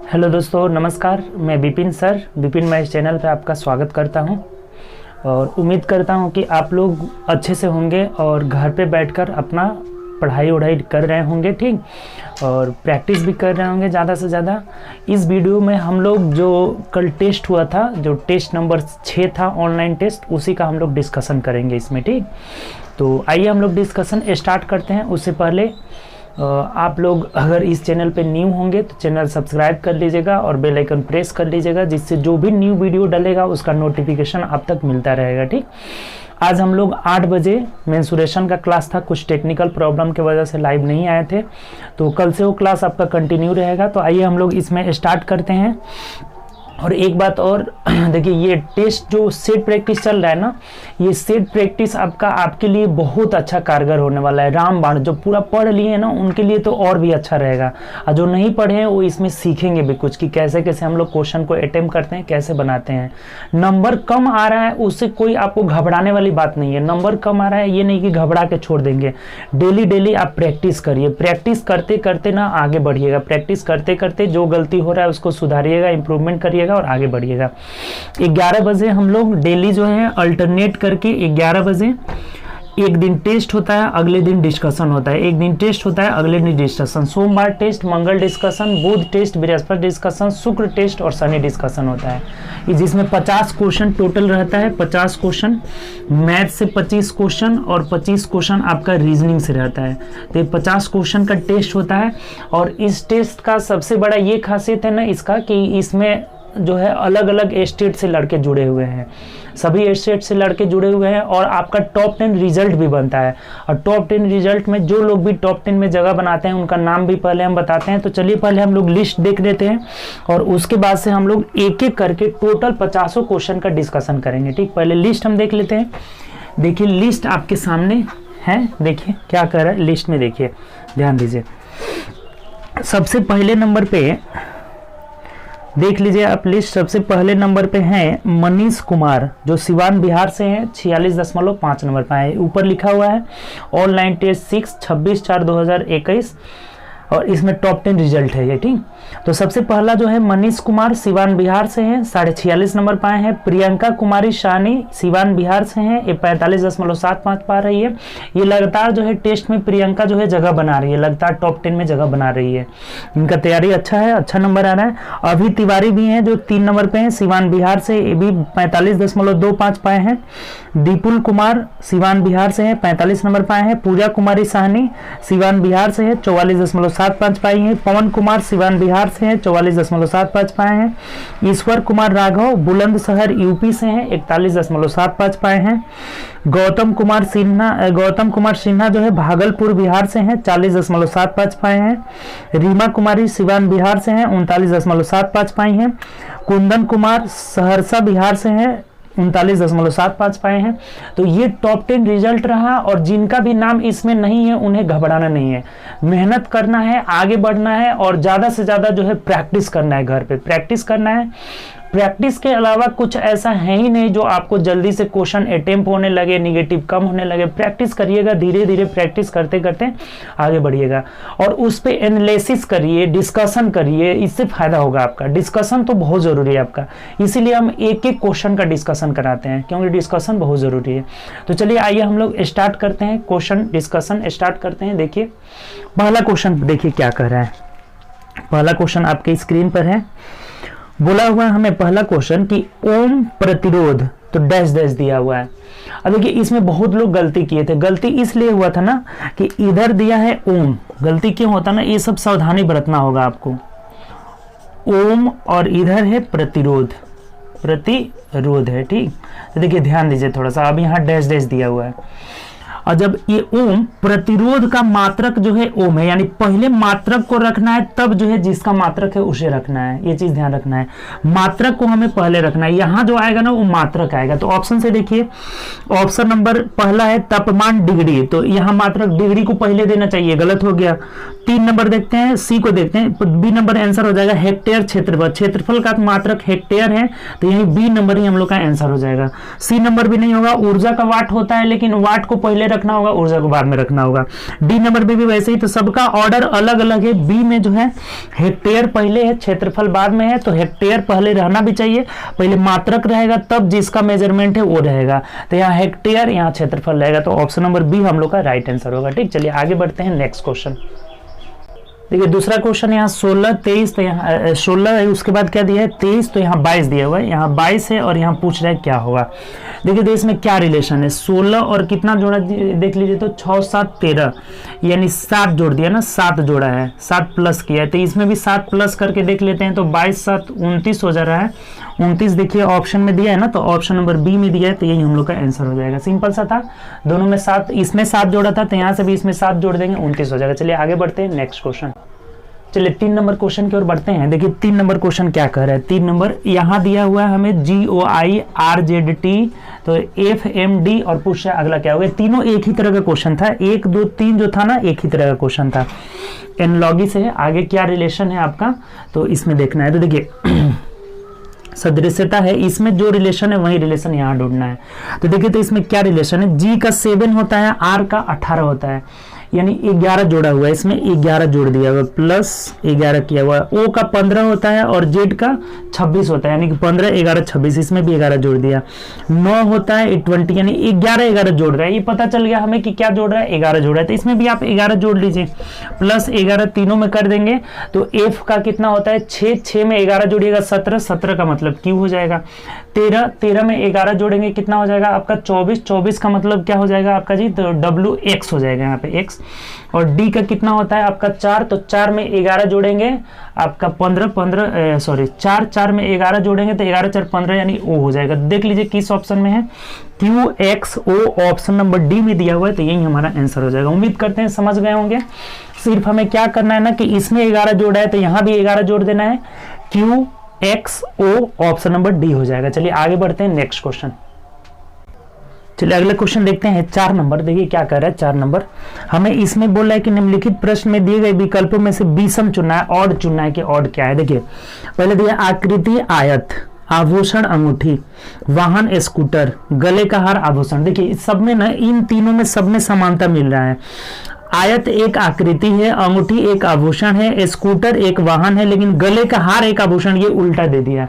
Hello दोस्तों, नमस्कार। मैं Vipin sir, Vipin math channel पे आपका स्वागत करता हूं और उम्मीद करता हूं कि आप लोग अच्छे से होंगे और घर पे बैठकर अपना पढ़ाई कर रहे होंगे, ठीक, और प्रैक्टिस भी कर रहे होंगे ज़्यादा से ज़्यादा। इस वीडियो में हम लोग जो कल टेस्ट हुआ था, जो टेस्ट नंबर 6 था ऑनलाइन टेस्ट, उसी का हम लोग डिस्कशन करेंगे इसमें, ठीक। तो आइए हम लोग डिस्कशन स्टार्ट करते हैं। उससे पहले आप लोग अगर इस चैनल पे न्यू होंगे तो चैनल सब्सक्राइब कर लीजिएगा और बेल आइकन प्रेस कर लीजिएगा, जिससे जो भी न्यू वीडियो डलेगा उसका नोटिफिकेशन आप तक मिलता रहेगा, ठीक। आज हम लोग 8 बजे मेंसुरेशन का क्लास था, कुछ टेक्निकल प्रॉब्लम की वजह से लाइव नहीं आए थे, तो कल से वो क्लास आपका कंटिन्यू रहेगा। तो आइए हम लोग इसमें स्टार्ट करते हैं। और एक बात और देखिए, ये टेस्ट जो सेट प्रैक्टिस चल रहा है ना, ये सेट प्रैक्टिस आपके लिए बहुत अच्छा कारगर होने वाला है। रामबाण जो पूरा पढ़ लिए हैं ना, उनके लिए तो और भी अच्छा रहेगा, और जो नहीं पढ़े हैं वो इसमें सीखेंगे भी कुछ कि कैसे कैसे हम लोग क्वेश्चन को अटेम्प्ट करते हैं, कैसे बनाते हैं। नंबर कम आ रहा है उससे कोई आपको घबराने वाली बात नहीं है। नंबर कम आ रहा है ये नहीं कि घबरा के छोड़ देंगे। डेली आप प्रैक्टिस करिए, प्रैक्टिस करते करते ना आगे बढ़िएगा। प्रैक्टिस करते करते जो गलती हो रहा है उसको सुधारिएगा, इंप्रूवमेंट करिएगा और आगे बढ़िएगा। 11 बजे हम लोग डेली जो है अल्टरनेट करके 11 बजे एक दिन टेस्ट होता है, अगले दिन डिस्कशन होता है। एक दिन टेस्ट होता है, अगले दिन डिस्कशन। सोमवार टेस्ट, मंगल डिस्कशन, बुध टेस्ट, बृहस्पति डिस्कशन, शुक्र टेस्ट और शनि डिस्कशन होता है, जिसमें 50 क्वेश्चन टोटल रहता है। 50 क्वेश्चन मैथ से, 25 क्वेश्चन और 25 क्वेश्चन आपका रीजनिंग से रहता है। तो 50 क्वेश्चन का टेस्ट होता है। और इस टेस्ट का सबसे बड़ा ये खासियत है ना इसका, कि इसमें जो है अलग अलग स्टेट से लड़के जुड़े हुए हैं, सभी स्टेट से लड़के जुड़े हुए हैं, और आपका टॉप 10 रिजल्ट भी बनता है। और टॉप 10 रिजल्ट में जो लोग भी टॉप 10 में जगह बनाते हैं उनका नाम भी पहले हम बताते हैं। तो चलिए पहले हम लोग लिस्ट देख लेते हैं और उसके बाद से हम लोग एक एक करके टोटल 50 क्वेश्चन का डिस्कशन करेंगे, ठीक। पहले लिस्ट हम देख लेते हैं। देखिए लिस्ट आपके सामने है, देखिए क्या कर रहा है लिस्ट में, देखिए ध्यान दीजिए। सबसे पहले नंबर पे देख लीजिए आप लिस्ट। सबसे पहले नंबर पे हैं मनीष कुमार, जो सिवान बिहार से हैं, 46.5 नंबर पे आए। ऊपर लिखा हुआ है ऑनलाइन टेस्ट 6 26/4/2021, और इसमें टॉप 10 रिजल्ट है ये, ठीक। तो सबसे पहला जो है मनीष कुमार, सिवान बिहार से हैं, 46.5 नंबर पाए हैं। प्रियंका कुमारी शानी, सिवान बिहार से हैं, ये 45.75 पा रही है। ये लगातार जो है टेस्ट में प्रियंका जो है जगह बना रही है, लगातार टॉप 10 में जगह बना रही है। इनका तैयारी अच्छा है, अच्छा नंबर आ रहा है। अभी तिवारी भी हैं जो 3 नंबर पे हैं, सिवान बिहार से, ये भी 45.25 पाए हैं। दीपुल कुमार सिवान बिहार से हैं, 45 नंबर पाए हैं। पूजा कुमारी साहनी सिवान बिहार से है, 44.75 पाई हैं। पवन कुमार सिवान बिहार से हैं, 44.75 पाए हैं। ईश्वर कुमार राघव बुलंदशहर यूपी से हैं, 41.75 पाए हैं। गौतम कुमार सिन्हा जो है भागलपुर बिहार से हैं, 40.75 पाए हैं। रीमा कुमारी सिवान बिहार से हैं, 39.75 पाई हैं। कुंदन कुमार सहरसा बिहार से हैं, 39.75 पाए हैं। तो ये टॉप 10 रिजल्ट रहा, और जिनका भी नाम इसमें नहीं है उन्हें घबराना नहीं है, मेहनत करना है, आगे बढ़ना है, और ज़्यादा से ज़्यादा जो है प्रैक्टिस करना है, घर पे प्रैक्टिस करना है। प्रैक्टिस के अलावा कुछ ऐसा है ही नहीं जो आपको जल्दी से क्वेश्चन अटेम्प्ट होने लगे, निगेटिव कम होने लगे। प्रैक्टिस करिएगा, धीरे धीरे प्रैक्टिस करते करते आगे बढ़िएगा, और उस पर एनालिसिस करिए, डिस्कशन करिए, इससे फायदा होगा आपका। डिस्कशन तो बहुत ज़रूरी है आपका, इसीलिए हम एक एक क्वेश्चन का डिस्कशन कराते हैं, क्योंकि डिस्कशन बहुत ज़रूरी है। तो चलिए आइए हम लोग स्टार्ट करते हैं, क्वेश्चन डिस्कशन स्टार्ट करते हैं। देखिए पहला क्वेश्चन देखिए क्या कह रहा है। पहला क्वेश्चन आपके स्क्रीन पर है। बोला हुआ है हमें पहला क्वेश्चन कि ओम प्रतिरोध, तो डैश डैश दिया हुआ है। अब देखिए इसमें बहुत लोग गलती किए थे। गलती इसलिए हुआ था ना कि इधर दिया है ओम, गलती क्यों होता ना, ये सब सावधानी बरतना होगा आपको। ओम और इधर है प्रतिरोध है, ठीक। तो देखिए ध्यान दीजिए थोड़ा सा, अब यहाँ डैश डैश दिया हुआ है। और जब ये ओम, प्रतिरोध का मात्रक जो है ओम है, यानी पहले मात्रक को रखना है, तब जो है जिसका मात्रक है उसे रखना है। ये चीज ध्यान रखना है, मात्रक को हमें पहले रखना है। यहाँ जो आएगा ना वो मात्रक आएगा। तो ऑप्शन से देखिए, ऑप्शन नंबर पहला है तापमान डिग्री, तो यहाँ मात्रक डिग्री को पहले देना चाहिए, गलत हो गया। 3 नंबर देखते हैं, सी को देखते हैं। बी नंबर आंसर हो जाएगा हेक्टेयर क्षेत्रफल, क्षेत्रफल का मात्रक हेक्टेयर है, तो यही बी नंबर ही हम लोग का आंसर हो जाएगा। सी नंबर भी नहीं होगा, ऊर्जा का वाट होता है, लेकिन वाट को पहले रखना होगा, ऊर्जा को बाद में रखना होगा। डी नंबर पे भी वैसे ही, तो सबका ऑर्डर अलग अलग है। बी में जो है हेक्टेयर पहले है, क्षेत्रफल बाद में है, तो हेक्टेयर पहले रहना भी चाहिए, पहले मात्रक रहेगा तब जिसका मेजरमेंट है वो रहेगा। तो यहाँ हेक्टेयर, यहाँ क्षेत्रफल रहेगा, तो ऑप्शन नंबर बी हम लोग का राइट आंसर होगा। ठीक, चलिए आगे बढ़ते हैं नेक्स्ट क्वेश्चन। देखिए दूसरा क्वेश्चन यहाँ 16, 23, तो यहाँ 16 है, उसके बाद क्या दिया है 23, तो यहाँ 22 दिया हुआ है, यहाँ 22 है और यहाँ पूछ रहा है क्या होगा। देखिए तो इसमें क्या रिलेशन है, 16 और कितना जोड़ा देख लीजिए, तो 6, 7, 13 यानी 7 जोड़ दिया ना, 7 जोड़ा है, 7 प्लस किया है, तो इसमें भी 7 प्लस करके देख लेते हैं, तो 22, 7, 29 हो जा रहा है। 29 देखिए ऑप्शन में दिया है ना, तो ऑप्शन नंबर बी में दिया है, तो यही हम लोग का आंसर हो जाएगा। सिंपल सा था, दोनों में 7, इसमें 7 जोड़ा था, तो यहाँ से भी इसमें 7 जोड़ देंगे, 29 हो जाएगा। चलिए आगे बढ़ते हैं नेक्स्ट क्वेश्चन। चलिए 3 नंबर क्वेश्चन की ओर बढ़ते हैं। देखिए 3 नंबर क्वेश्चन क्या कह रहा है, 3 नंबर यहाँ दिया हुआ है हमें GOI-RZT, तो FMD और पूछ रहा है अगला क्या होगा। तीनों एक ही तरह का क्वेश्चन था, 1, 2, 3 जो था ना एक ही तरह का क्वेश्चन था, एनालॉगी से है। आगे क्या रिलेशन है आपका, तो इसमें देखना है। तो देखिए सदृश्यता है, इसमें जो रिलेशन है वही रिलेशन यहाँ ढूंढना है। तो देखिए तो इसमें क्या रिलेशन है, G का 7 होता है, R का 18 होता है, यानी 11 जोड़ा हुआ है, इसमें 11 जोड़ दिया हुआ प्लस 11 किया हुआ है। O का 15 होता है और Z का 26 होता है, यानी कि 15, 11, 26, इसमें भी 11 जोड़ दिया। 9 होता है 20, यानी 11, 11 जोड़ रहा है, ये पता चल गया हमें कि क्या जोड़ रहा है, 11 जोड़ रहा है, तो इसमें भी आप 11 जोड़ लीजिए, प्लस 11 तीनों में कर देंगे, तो F का कितना होता है 6, 6 में 11 जोड़िएगा 17, 17 का मतलब Q हो जाएगा। 13, 13 में 11 जोड़ेंगे कितना हो जाएगा आपका 24, 24 का मतलब क्या हो जाएगा आपका जी, तो WX हो जाएगा यहाँ पे X। और D का कितना होता है आपका 4, तो 4 में 11 जोड़ेंगे आपका 15, 15 सॉरी 4, 4 में 11 जोड़ेंगे तो 11, 4, 15 यानी O हो जाएगा। देख लीजिए किस ऑप्शन में है, QXO ऑप्शन नंबर डी में दिया हुआ है, तो यही हमारा आंसर हो जाएगा। उम्मीद करते हैं समझ गए होंगे। सिर्फ हमें क्या करना है ना कि इसमें 11 जोड़ा है तो यहाँ भी 11 जोड़ देना है, QXO ऑप्शन नंबर डी हो जाएगा। चलिए आगे बढ़ते हैं नेक्स्ट क्वेश्चन। चलिए अगला क्वेश्चन देखते हैं 4 नंबर। देखिए क्या कर रहा है 4 नंबर, हमें इसमें बोल रहा है कि निम्नलिखित प्रश्न में दिए गए विकल्पों में से विषम चुनना है, ऑड चुनना है कि ऑड क्या है। देखिए पहले दिया आकृति आयत, आभूषण अंगूठी, वाहन स्कूटर, गले का हार आभूषण। देखिए सब में ना, इन तीनों में सब में समानता मिल रहा है। आयत एक आकृति है, अंगूठी एक आभूषण है, स्कूटर एक वाहन है, लेकिन गले का हार एक आभूषण, ये उल्टा दे दिया।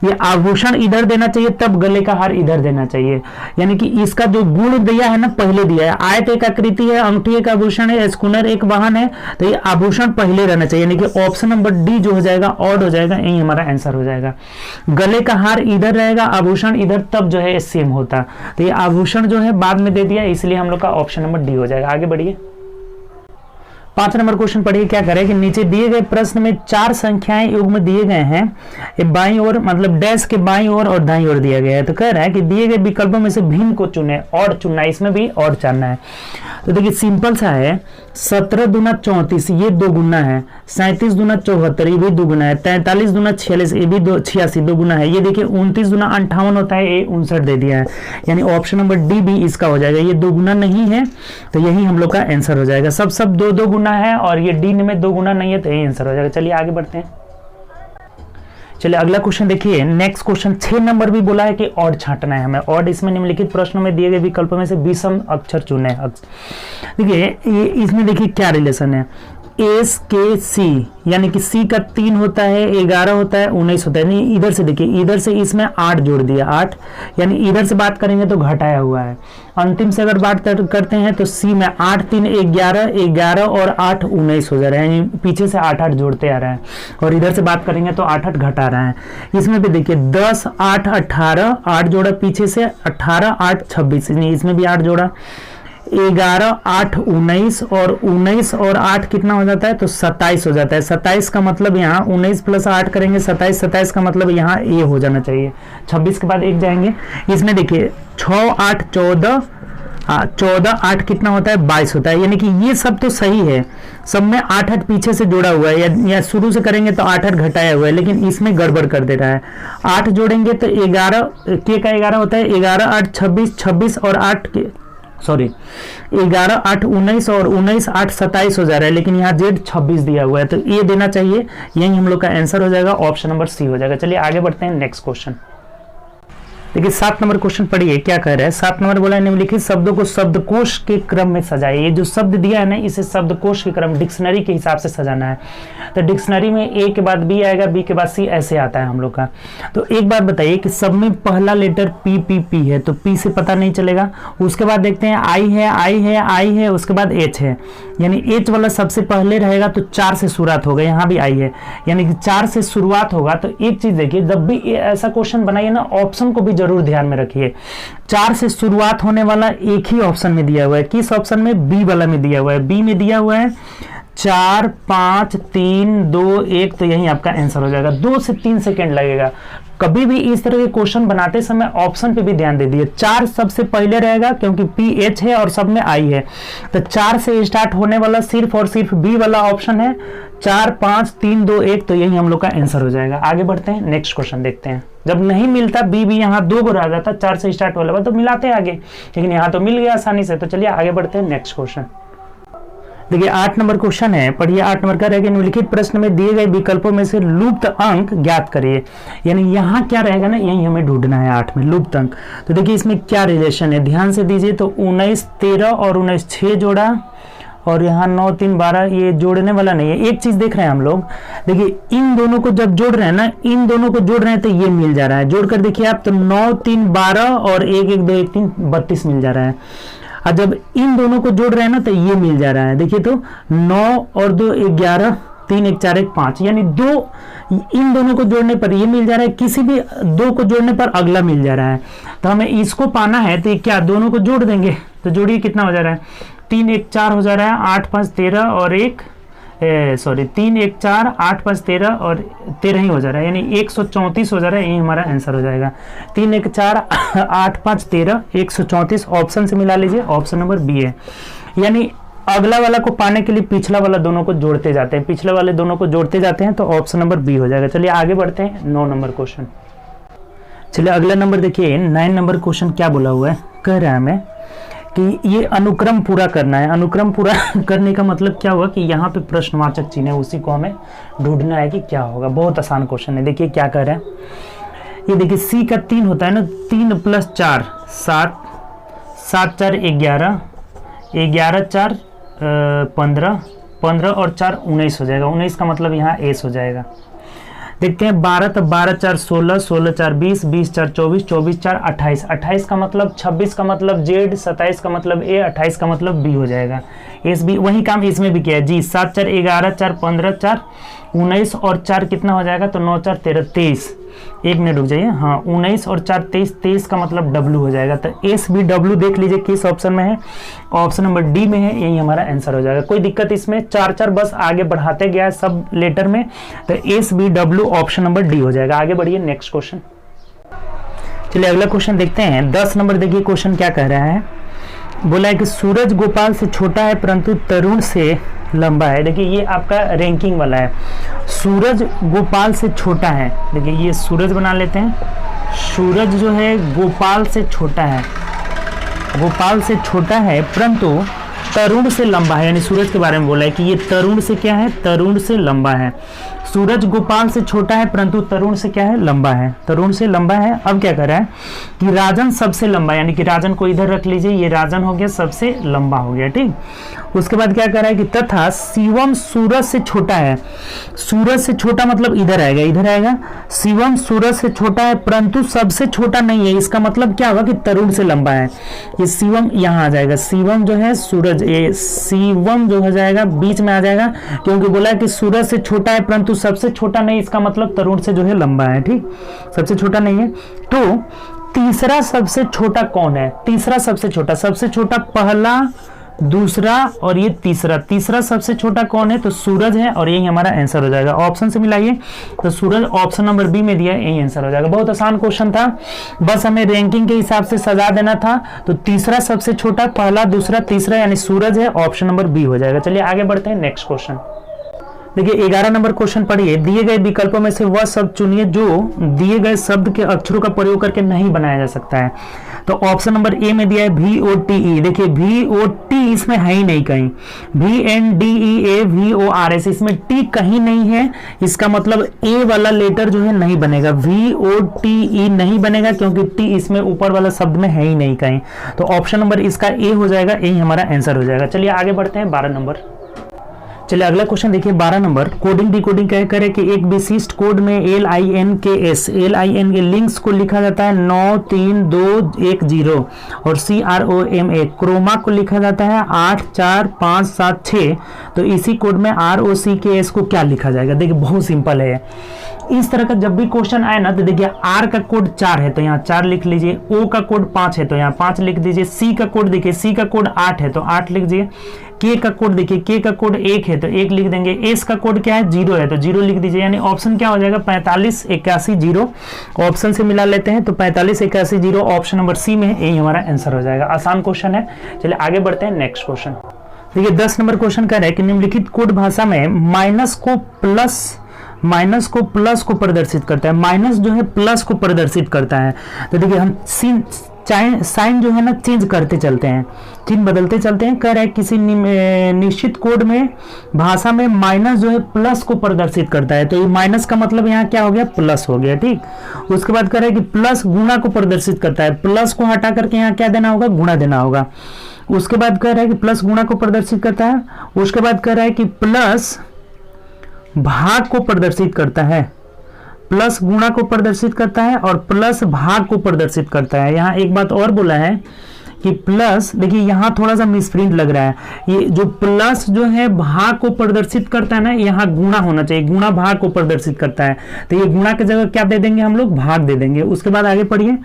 ये आभूषण इधर देना चाहिए तब गले का हार इधर देना चाहिए, यानी कि इसका जो गुण दिया है ना पहले दिया है। आयत एक आकृति है, अंगूठी एक आभूषण है, स्कूटर एक वाहन है, तो ये आभूषण पहले रहना चाहिए, यानी कि ऑप्शन नंबर डी जो हो जाएगा ऑड हो जाएगा, यही हमारा आंसर हो जाएगा। गले का हार इधर रहेगा, आभूषण इधर, तब जो है सेम होता, तो ये आभूषण जो है बाद में दे दिया, इसलिए हम लोग का ऑप्शन नंबर डी हो जाएगा। आगे बढ़िए 5 नंबर क्वेश्चन पढ़िए क्या करें कि नीचे दिए गए प्रश्न में 4 संख्याएं युग्म दिए गए हैं, ये बाईं ओर मतलब डैश के बाईं ओर और दाईं ओर दिया गया है। तो कह रहा है कि दिए गए विकल्पों में से भिन्न को चुने, और चुनना है, इसमें भी और चुनना है। तो देखिए सिंपल सा है, 17 दूना 34 ये 2 गुना है, 37 दूना 74 ये भी 2 गुना है, 43 दूना 46 ये भी 86 2 गुना है। ये देखिए 29 दूना 58 होता है, ये 59 दे दिया है, यानी ऑप्शन नंबर डी भी इसका हो जाएगा। ये 2 गुना नहीं है, तो यही हम लोग का आंसर हो जाएगा। सब 2 गुना है और ये डी में 2 गुना नहीं है, तो यही आंसर हो जाएगा। चलिए आगे बढ़ते हैं। चलिए अगला क्वेश्चन देखिए, नेक्स्ट क्वेश्चन 6 नंबर भी बोला है कि ऑड छांटना है हमें। ऑड इसमें निम्नलिखित प्रश्नों में दिए गए विकल्पों में से विषम अक्षर चुने। देखिए ये इसमें देखिए क्या रिलेशन है, एस के सी, यानी कि सी का 3 होता है, 11 होता है, 19 होता है। नहीं इधर से देखिए, इधर से इसमें 8 जोड़ दिया, 8 यानी इधर से बात करेंगे तो घटाया हुआ है। अंतिम से अगर बात करते हैं तो सी में 8 3 11, 11 और 8 19 हो जा रहा है, यानी पीछे से 8 8 जोड़ते आ रहा है, और इधर से बात करेंगे तो 8 8 घटा रहा है। इसमें भी देखिए 10 8 18, 8 जोड़ा पीछे से, 18 8 26, इसमें भी 8 जोड़ा, 11 8 19 और 19 और 8 कितना हो जाता है, तो 27 हो जाता है। 27 का मतलब यहाँ 19 प्लस 8 करेंगे 27, 27 का मतलब यहाँ ए हो जाना चाहिए, 26 के बाद 1 जाएंगे। इसमें देखिए 6 8 14, 14 8 कितना होता है, 22 होता है, यानी कि ये सब तो सही है, सब में 8 8 पीछे से जोड़ा हुआ है, या शुरू से करेंगे तो 8 8 घटाया हुआ है, लेकिन इसमें गड़बड़ कर दे रहा है। 8 जोड़ेंगे तो 11 के का 11 होता है, 11 8 26, 26 और 8 11 8 19 और 19 8 27 हो जा रहा है, लेकिन यहाँ जेड 26 दिया हुआ है, तो ये देना चाहिए, यही हम लोग का आंसर हो जाएगा, ऑप्शन नंबर सी हो जाएगा। चलिए आगे बढ़ते हैं नेक्स्ट क्वेश्चन। देखिए 7 नंबर क्वेश्चन पढ़िए क्या कह रहा है। 7 नंबर बोला है निम्नलिखित शब्दों को शब्दकोश के क्रम में सजाइए। ये जो शब्द दिया है ना इसे शब्दकोश के क्रम डिक्शनरी के हिसाब से सजाना है। तो डिक्शनरी में ए के बाद बी आएगा, बी के बाद सी, ऐसे आता है हम लोग का। तो एक बात बताइए कि सब में पहला लेटर पी पी पी है तो पी से पता नहीं चलेगा। उसके बाद देखते हैं आई है, आई है, आई है, उसके बाद एच है, यानी एच वाला सबसे पहले रहेगा तो 4 से शुरुआत होगा। यहाँ भी आई है यानी कि 4 से शुरुआत होगा। तो एक चीज देखिए, जब भी ऐसा क्वेश्चन बनाइए ना ऑप्शन को भी जरूर ध्यान में रखिए। 4 से शुरुआत होने वाला एक ही ऑप्शन में दिया हुआ है। किस ऑप्शन में? बी वाला में दिया हुआ है। बी में दिया हुआ है 4 5 3 2 1, तो यही आपका आंसर हो जाएगा। 2 से 3 सेकेंड लगेगा। कभी भी इस तरह के क्वेश्चन बनाते समय ऑप्शन पे भी ध्यान दे दिए। 4 सबसे पहले रहेगा क्योंकि पी एच है और सब में आई है। तो 4 से स्टार्ट होने वाला सिर्फ और सिर्फ बी वाला ऑप्शन है। 4 5 3 2 1, तो यही हम लोग का आंसर हो जाएगा। आगे बढ़ते हैं, नेक्स्ट क्वेश्चन देखते हैं। जब नहीं मिलता बी भी यहाँ 2 को रह जाता, 4 से स्टार्ट वाला तो मिलाते आगे, लेकिन यहाँ तो मिल गया आसानी से। तो चलिए आगे बढ़ते हैं, नेक्स्ट क्वेश्चन देखिए। 8 नंबर क्वेश्चन है, पढ़िए। 8 नंबर का रहेगा निम्नलिखित प्रश्न में दिए गए विकल्पों में से लुप्त अंक ज्ञात करिए। यानी यहाँ क्या रहेगा ना, यही हमें ढूंढना है 8 में लुप्त अंक। तो देखिए इसमें क्या रिलेशन है, ध्यान से दीजिए। तो 19 13 और 19 6 जोड़ा, और यहाँ 9 3 12, ये जोड़ने वाला नहीं है। एक चीज देख रहे हैं हम लोग, देखिए इन दोनों को जब जोड़ रहे हैं ना, इन दोनों को जोड़ रहे हैं तो ये मिल जा रहा है। जोड़कर देखिए आप, तो 9 3 12 और 1 1 2 1 3 32 मिल जा रहा है। और जब इन दोनों को जोड़ रहे हैं ना तो ये मिल जा रहा है। देखिए तो 9 और 2 11, 3 1 4 1 5, यानी 2 इन दोनों को जोड़ने पर ये मिल जा रहा है, किसी भी 2 को जोड़ने पर अगला मिल जा रहा है। तो हमें इसको पाना है तो क्या दोनों को जोड़ देंगे। तो जोड़िए कितना हो जा रहा है, 3 1 4 हो जा रहा है, 8 5 13 और 3 1 4 8 5 13 और 13 ही हो जा रहा है, यानी 134 हो जा रहा है। यही हमारा आंसर हो जाएगा। 3 1 4 8 5 13 134 ऑप्शन से मिला लीजिए, ऑप्शन नंबर बी है। यानी अगला वाला को पाने के लिए पिछला वाला दोनों को जोड़ते जाते हैं, पिछले वाले दोनों को जोड़ते जाते हैं, तो ऑप्शन नंबर बी हो जाएगा। चलिए आगे बढ़ते हैं, 9 नंबर क्वेश्चन। चलिए अगला नंबर देखिए, 9 नंबर क्वेश्चन क्या बोला हुआ है, कह रहा है हमें कि ये अनुक्रम पूरा करना है। अनुक्रम पूरा करने का मतलब क्या हुआ कि यहाँ पे प्रश्नवाचक चिन्ह है, उसी को हमें ढूंढना है कि क्या होगा। बहुत आसान क्वेश्चन है। देखिए क्या कर रहे हैं, ये देखिए सी का 3 होता है ना, 3 + 4 7, 7 4 11, 11 4 15, 15 और 4 19 हो जाएगा। 19 का मतलब यहाँ एस हो जाएगा। देखते हैं 12, तो 12 4 16, 16 4 20, 20 4 24, 24 4 28, 28 का मतलब 26 का मतलब जेड, 27 का मतलब ए, 28 का मतलब बी हो जाएगा। एस बी वही काम इसमें भी किया है जी। 7 4 11 4 15 4 19 और 4 कितना हो जाएगा, तो 9 4 13 23। एक मिनट रुक जाइए, हाँ 19 और 4 23, 23 का मतलब डब्ल्यू हो जाएगा। तो एस बी डब्ल्यू देख लीजिए किस ऑप्शन में है, ऑप्शन नंबर डी में है। यही हमारा आंसर हो जाएगा। कोई दिक्कत इसमें, 4 4 बस आगे बढ़ाते गया है सब लेटर में, तो S B W option number D हो जाएगा। आगे बढ़िए, नेक्स्ट क्वेश्चन। चलिए अगला क्वेश्चन देखते हैं। 10 नंबर देखिए क्वेश्चन क्या कह रहा है, बोला है कि सूरज गोपाल से छोटा है परंतु तरुण से लंबा है। देखिए ये आपका रैंकिंग वाला है। सूरज गोपाल से छोटा है, देखिए ये सूरज बना लेते हैं। सूरज जो है गोपाल से छोटा है, गोपाल से छोटा है परंतु तरुण से लंबा है। यानी सूरज के बारे में बोला है कि ये तरुण से क्या है, तरुण से लंबा है। सूरज गोपाल से छोटा है परंतु तरुण से क्या है, लंबा है, तरुण से लंबा है। अब क्या कर रहा है कि राजन सबसे लंबा, यानी कि राजन को इधर रख लीजिए, ये राजन हो गया, सबसे लंबा हो गया, ठीक। उसके बाद क्या कर रहा है कि तथा शिवम सूरज से छोटा है। सूरज से छोटा मतलब इधर आएगा, इधर आएगा। शिवम सूरज से छोटा है परंतु सबसे छोटा नहीं है। इसका मतलब क्या होगा कि तरुण से लंबा है। ये शिवम यहाँ आ जाएगा, शिवम जो है सूरज, ये शिवम जो हो जाएगा बीच में आ जाएगा, क्योंकि बोला है कि सूरज से छोटा है परंतु सबसे छोटा नहीं, इसका मतलब तरुण से जो है लंबा है, ठीक, सबसे छोटा नहीं है। तो तीसरा सबसे छोटा कौन है, तीसरा सबसे छोटा पहला, दूसरा और ये तीसरा, तीसरा सबसे छोटा कौन है, तो सूरज है, और यही हमारा आंसर हो जाएगा। ऑप्शन से मिलाइए, तो सूरज ऑप्शन नंबर बी में दिया है, यही आंसर हो जाएगा। बहुत आसान क्वेश्चन था, बस हमें रैंकिंग के हिसाब से सजा देना था। तो तीसरा सबसे छोटा, पहला, दूसरा, तीसरा, यानी सूरज है, ऑप्शन नंबर बी हो जाएगा। चलिए आगे बढ़ते हैं, नेक्स्ट क्वेश्चन। देखिए 11 नंबर क्वेश्चन पढ़िए, दिए गए विकल्पों में से वह शब्द चुनिए जो दिए गए शब्द के अक्षरों का प्रयोग करके नहीं बनाया जा सकता है। तो ऑप्शन नंबर ए में दिया है VOTE। देखिए VOT इसमें है ही नहीं कहीं, VNDEAVORS इसमें टी कहीं नहीं है, इसका मतलब ए वाला लेटर जो है नहीं बनेगा, VOTE नहीं बनेगा क्योंकि टी इसमें ऊपर वाला शब्द में है ही नहीं कहीं। तो ऑप्शन नंबर इसका ए हो जाएगा, ए हमारा आंसर हो जाएगा। चलिए आगे बढ़ते हैं 12 नंबर। चलिए अगला क्वेश्चन देखिए 12 नंबर, कोडिंग डिकोडिंग क्या करे कि एक विशिष्ट कोड में LINKS लिंक्स को लिखा जाता है 93210 और CROMA क्रोमा को लिखा जाता है 84576। तो इसी कोड में ROCKS को क्या लिखा जाएगा? देखिए बहुत सिंपल है। इस तरह का जब भी क्वेश्चन आए ना तो देखिए R का कोड 4 है तो यहाँ 4 लिख लीजिए, O का कोड 5 है तो यहाँ 5 लिख दीजिए, C का कोड देखिए C का कोड 8 है तो 8 लिख दीजिए, K का कोड देखिए K का कोड 1 है तो 1 लिख देंगे, S का कोड क्या है 0 है तो 0 लिख दीजिए। यानी ऑप्शन क्या हो जाएगा 4581 ऑप्शन से मिला लेते हैं तो 4581 ऑप्शन नंबर सी में यही हमारा आंसर हो जाएगा। आसान क्वेश्चन है। चलिए आगे बढ़ते हैं नेक्स्ट क्वेश्चन। देखिए 10 नंबर क्वेश्चन कह रहा है कि निम्नलिखित कोड भाषा में माइनस को प्लस को प्रदर्शित करता है। माइनस जो है प्लस को प्रदर्शित करता है। तो देखिए हम साइन जो है ना चेंज करते चलते हैं, चिन्ह बदलते चलते हैं। कह रहा है किसी निश्चित कोड में भाषा में माइनस जो है प्लस को प्रदर्शित करता है। तो ये माइनस का मतलब यहाँ क्या हो गया? प्लस हो गया। ठीक, उसके बाद कह रहा है कि प्लस गुणा को प्रदर्शित करता है। प्लस को हटा करके यहाँ क्या देना होगा? गुणा देना होगा। उसके बाद कह रहा है कि प्लस गुणा को प्रदर्शित करता है। उसके बाद कह रहा है कि प्लस भाग को प्रदर्शित करता है, प्लस गुणा को प्रदर्शित करता है और प्लस भाग को प्रदर्शित करता है। यहाँ एक बात और बोला है कि प्लस, देखिए यहाँ थोड़ा सा मिसप्रिंट लग रहा है। ये जो प्लस जो है भाग को प्रदर्शित करता है ना, यहाँ गुणा होना चाहिए, गुणा भाग को प्रदर्शित करता है। तो ये गुणा की जगह क्या दे देंगे हम लोग? भाग दे देंगे। उसके बाद आगे पढ़िए,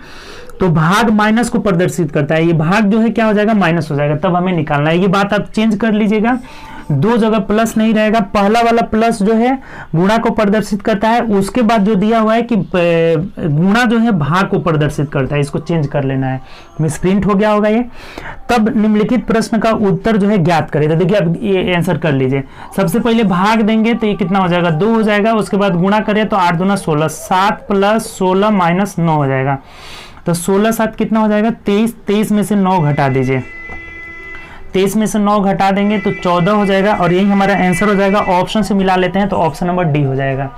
तो भाग माइनस को प्रदर्शित करता है। ये भाग जो है क्या हो जाएगा? माइनस हो जाएगा। तब हमें निकालना है। ये बात आप चेंज कर लीजिएगा, दो जगह प्लस नहीं रहेगा। पहला वाला प्लस जो है गुणा को प्रदर्शित करता है, उसके बाद जो दिया हुआ है कि गुणा जो है भाग को प्रदर्शित करता है, इसको चेंज कर लेना है। मिसप्रिंट हो गया होगा ये। तब निम्नलिखित प्रश्न का उत्तर जो है ज्ञात करें। तो देखिए अब ये आंसर कर लीजिए। सबसे पहले भाग देंगे तो ये कितना हो जाएगा? 2 हो जाएगा। उसके बाद गुणा करें तो 8 दूना 16, 7 प्लस 16 माइनस 9 हो जाएगा। तो 16 7 कितना हो जाएगा? 23। 23 में से 9 घटा दीजिए, 23 में से 9 घटा देंगे तो 14 हो जाएगा और यही हमारा आंसर हो जाएगा। ऑप्शन से मिला लेते हैं तो ऑप्शन नंबर डी हो जाएगा,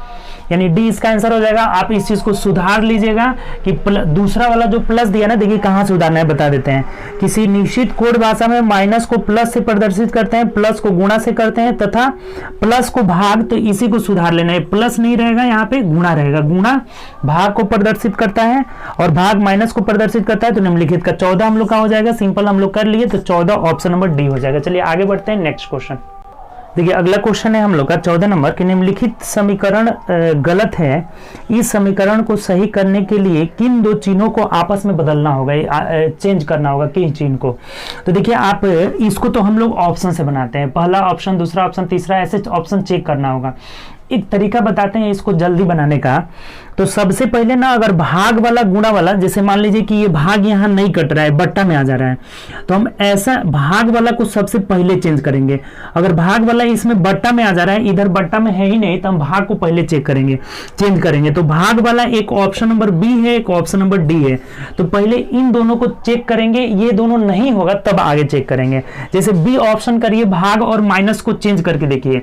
यानी डी इसका आंसर हो जाएगा। आप इस चीज को सुधार लीजिएगा कि दूसरा वाला जो प्लस दिया ना, देखिए कहां सुधारना है बता देते हैं। किसी निश्चित कोड भाषा में माइनस को प्लस से प्रदर्शित करते हैं, प्लस को गुणा से करते हैं तथा प्लस को भाग, तो इसी को सुधार लेना है। प्लस नहीं रहेगा, यहाँ पे गुणा रहेगा। गुणा भाग को प्रदर्शित करता है और भाग माइनस को प्रदर्शित करता है। तो निम्नलिखित का 14 हम लोग का हो जाएगा। सिंपल हम लोग कर लिए तो 14 ऑप्शन नंबर डी हो जाएगा। चलिए आगे बढ़ते हैं नेक्स्ट क्वेश्चन। देखिए अगला क्वेश्चन है हम लोग का 14 नंबर कि निम्नलिखित समीकरण गलत है, इस समीकरण को सही करने के लिए किन दो चिन्हों को आपस में बदलना होगा, चेंज करना होगा किन चिन्ह को। तो देखिए आप इसको तो हम लोग ऑप्शन से बनाते हैं, पहला ऑप्शन, दूसरा ऑप्शन, तीसरा, ऐसे ऑप्शन चेक करना होगा। एक तरीका बताते हैं इसको जल्दी बनाने का। तो सबसे पहले ना अगर भाग वाला गुणा वाला, जैसे मान लीजिए कि ये भाग यहाँ नहीं कट रहा है, बट्टा में आ जा रहा है, तो हम ऐसा भाग वाला को सबसे पहले चेंज करेंगे। अगर भाग वाला इसमें बट्टा में आ जा रहा है, इधर बट्टा में है ही नहीं, तो हम भाग को पहले चेक करेंगे, चेंज करेंगे। तो भाग वाला एक ऑप्शन नंबर बी है, एक ऑप्शन नंबर डी है। तो पहले इन दोनों को चेक करेंगे, ये दोनों नहीं होगा तब आगे चेक करेंगे। जैसे बी ऑप्शन करिए, भाग और माइनस को चेंज करके देखिए,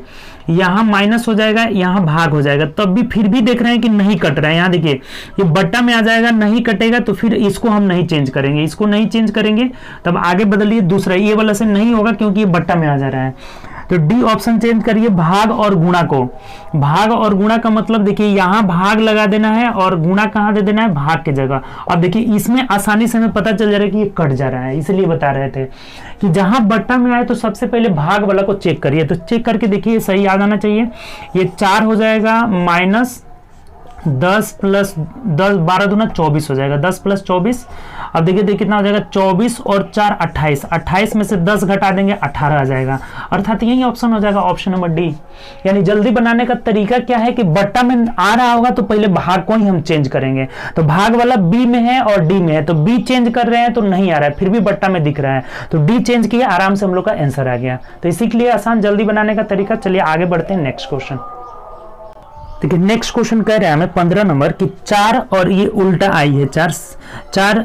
यहाँ माइनस हो जाएगा, यहाँ भाग हो जाएगा, तब भी फिर भी देख रहे हैं कि नहीं कट रहा है। यहाँ देखिए ये बट्टा में आ जाएगा, नहीं कटेगा, तो फिर इसको हम नहीं चेंज करेंगे, इसको नहीं चेंज करेंगे, तब आगे बदलिए दूसरा, ये वाला से नहीं होगा क्योंकि ये बट्टा में आ जा रहा है। तो डी ऑप्शन चेंज करिए, भाग और गुणा को। भाग और गुणा का मतलब देखिए यहाँ भाग लगा देना है और गुणा कहाँ दे देना है? भाग की जगह। अब देखिए इसमें आसानी से हमें पता चल जा रहा है कि ये कट जा रहा है, इसलिए बता रहे थे कि जहां बट्टा में आए तो सबसे पहले भाग वाला को चेक करिए। तो चेक करके देखिए सही आ जाना चाहिए। ये 4 हो जाएगा माइनस 10 प्लस 10, 12 दूना 24 हो जाएगा, 10 प्लस 24। अब देखिए कितना हो जाएगा, 24 और 4 28, 28 में से 10 घटा देंगे 18 आ जाएगा, अर्थात यही ऑप्शन हो जाएगा, ऑप्शन नंबर डी। यानी जल्दी बनाने का तरीका क्या है कि बट्टा में आ रहा होगा तो पहले भाग को ही हम चेंज करेंगे। तो भाग वाला बी में है और डी में है, तो बी चेंज कर रहे हैं तो नहीं आ रहा है, फिर भी बट्टा में दिख रहा है, तो डी चेंज किया, आराम से हम लोग का आंसर आ गया। तो इसी के लिए आसान जल्दी बनाने का तरीका। चलिए आगे बढ़ते हैं नेक्स्ट क्वेश्चन। देखिए नेक्स्ट क्वेश्चन कह रहा है हमें 15 नंबर कि 4 और ये उल्टा आई है, 4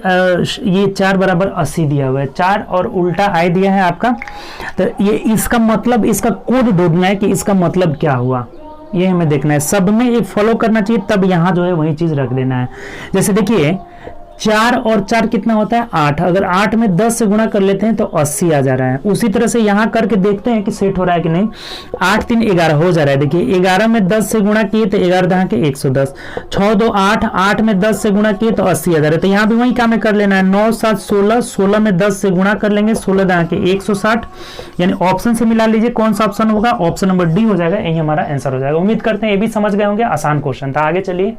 ये 4 बराबर 80 दिया हुआ है, 4 और उल्टा आई दिया है आपका। तो ये इसका मतलब, इसका कोड ढूंढना है कि इसका मतलब क्या हुआ, ये हमें देखना है। सब में ये फॉलो करना चाहिए, तब यहाँ जो है वही चीज रख देना है। जैसे देखिए 4 और 4 कितना होता है 8, अगर 8 में 10 से गुणा कर लेते हैं तो 80 आ जा रहा है। उसी तरह से यहाँ करके देखते हैं कि सेट हो रहा है कि नहीं। 8 3 11 हो जा रहा है। देखिए 11 में 10 से गुणा किए तो 11 दहा के 110, 6 2 8, 8 में 10 से गुणा किए तो 80 आ जा रहा है। तो यहाँ भी वही काम कर लेना है, 9 7 16, 16 में 10 से गुणा कर लेंगे, 16 दहा के 160। यानी ऑप्शन से मिला लीजिए कौन सा ऑप्शन होगा, ऑप्शन नंबर डी हो जाएगा, यही हमारा आंसर हो जाएगा। उम्मीद करते हैं ये भी समझ गए होंगे, आसान क्वेश्चन था। आगे चलिए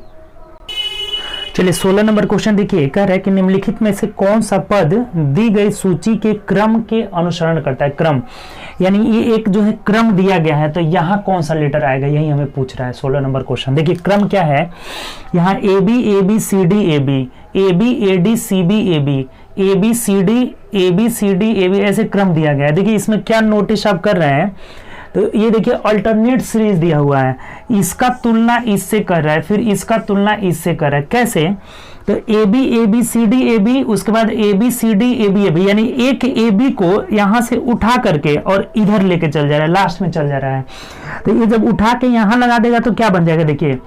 16 नंबर क्वेश्चन देखिए, कह रहा है कि निम्नलिखित में से कौन सा पद दी गई सूची के क्रम के अनुसरण करता है। क्रम यानी ये एक जो है क्रम दिया गया है, तो यहाँ कौन सा लेटर आएगा, यही हमें पूछ रहा है 16 नंबर क्वेश्चन। देखिए क्रम क्या है, यहाँ A B A B C D A B, A B A D C B A B, A B C D A B C D A B, ऐसे क्रम दिया गया है। देखिए इसमें क्या नोटिस आप कर रहे हैं, तो ये देखिए अल्टरनेट सीरीज दिया हुआ है, इसका तुलना इससे कर रहा है, फिर इसका तुलना इससे कर रहा है। कैसे, तो A B C D A B, उसके बाद A B C D A B, यानी एक ए बी को यहां से उठा करके और इधर लेके चल जा रहा है, लास्ट में चल जा रहा है। तो ये जब उठा के यहां लगा देगा तो क्या बन जाएगा, देखिए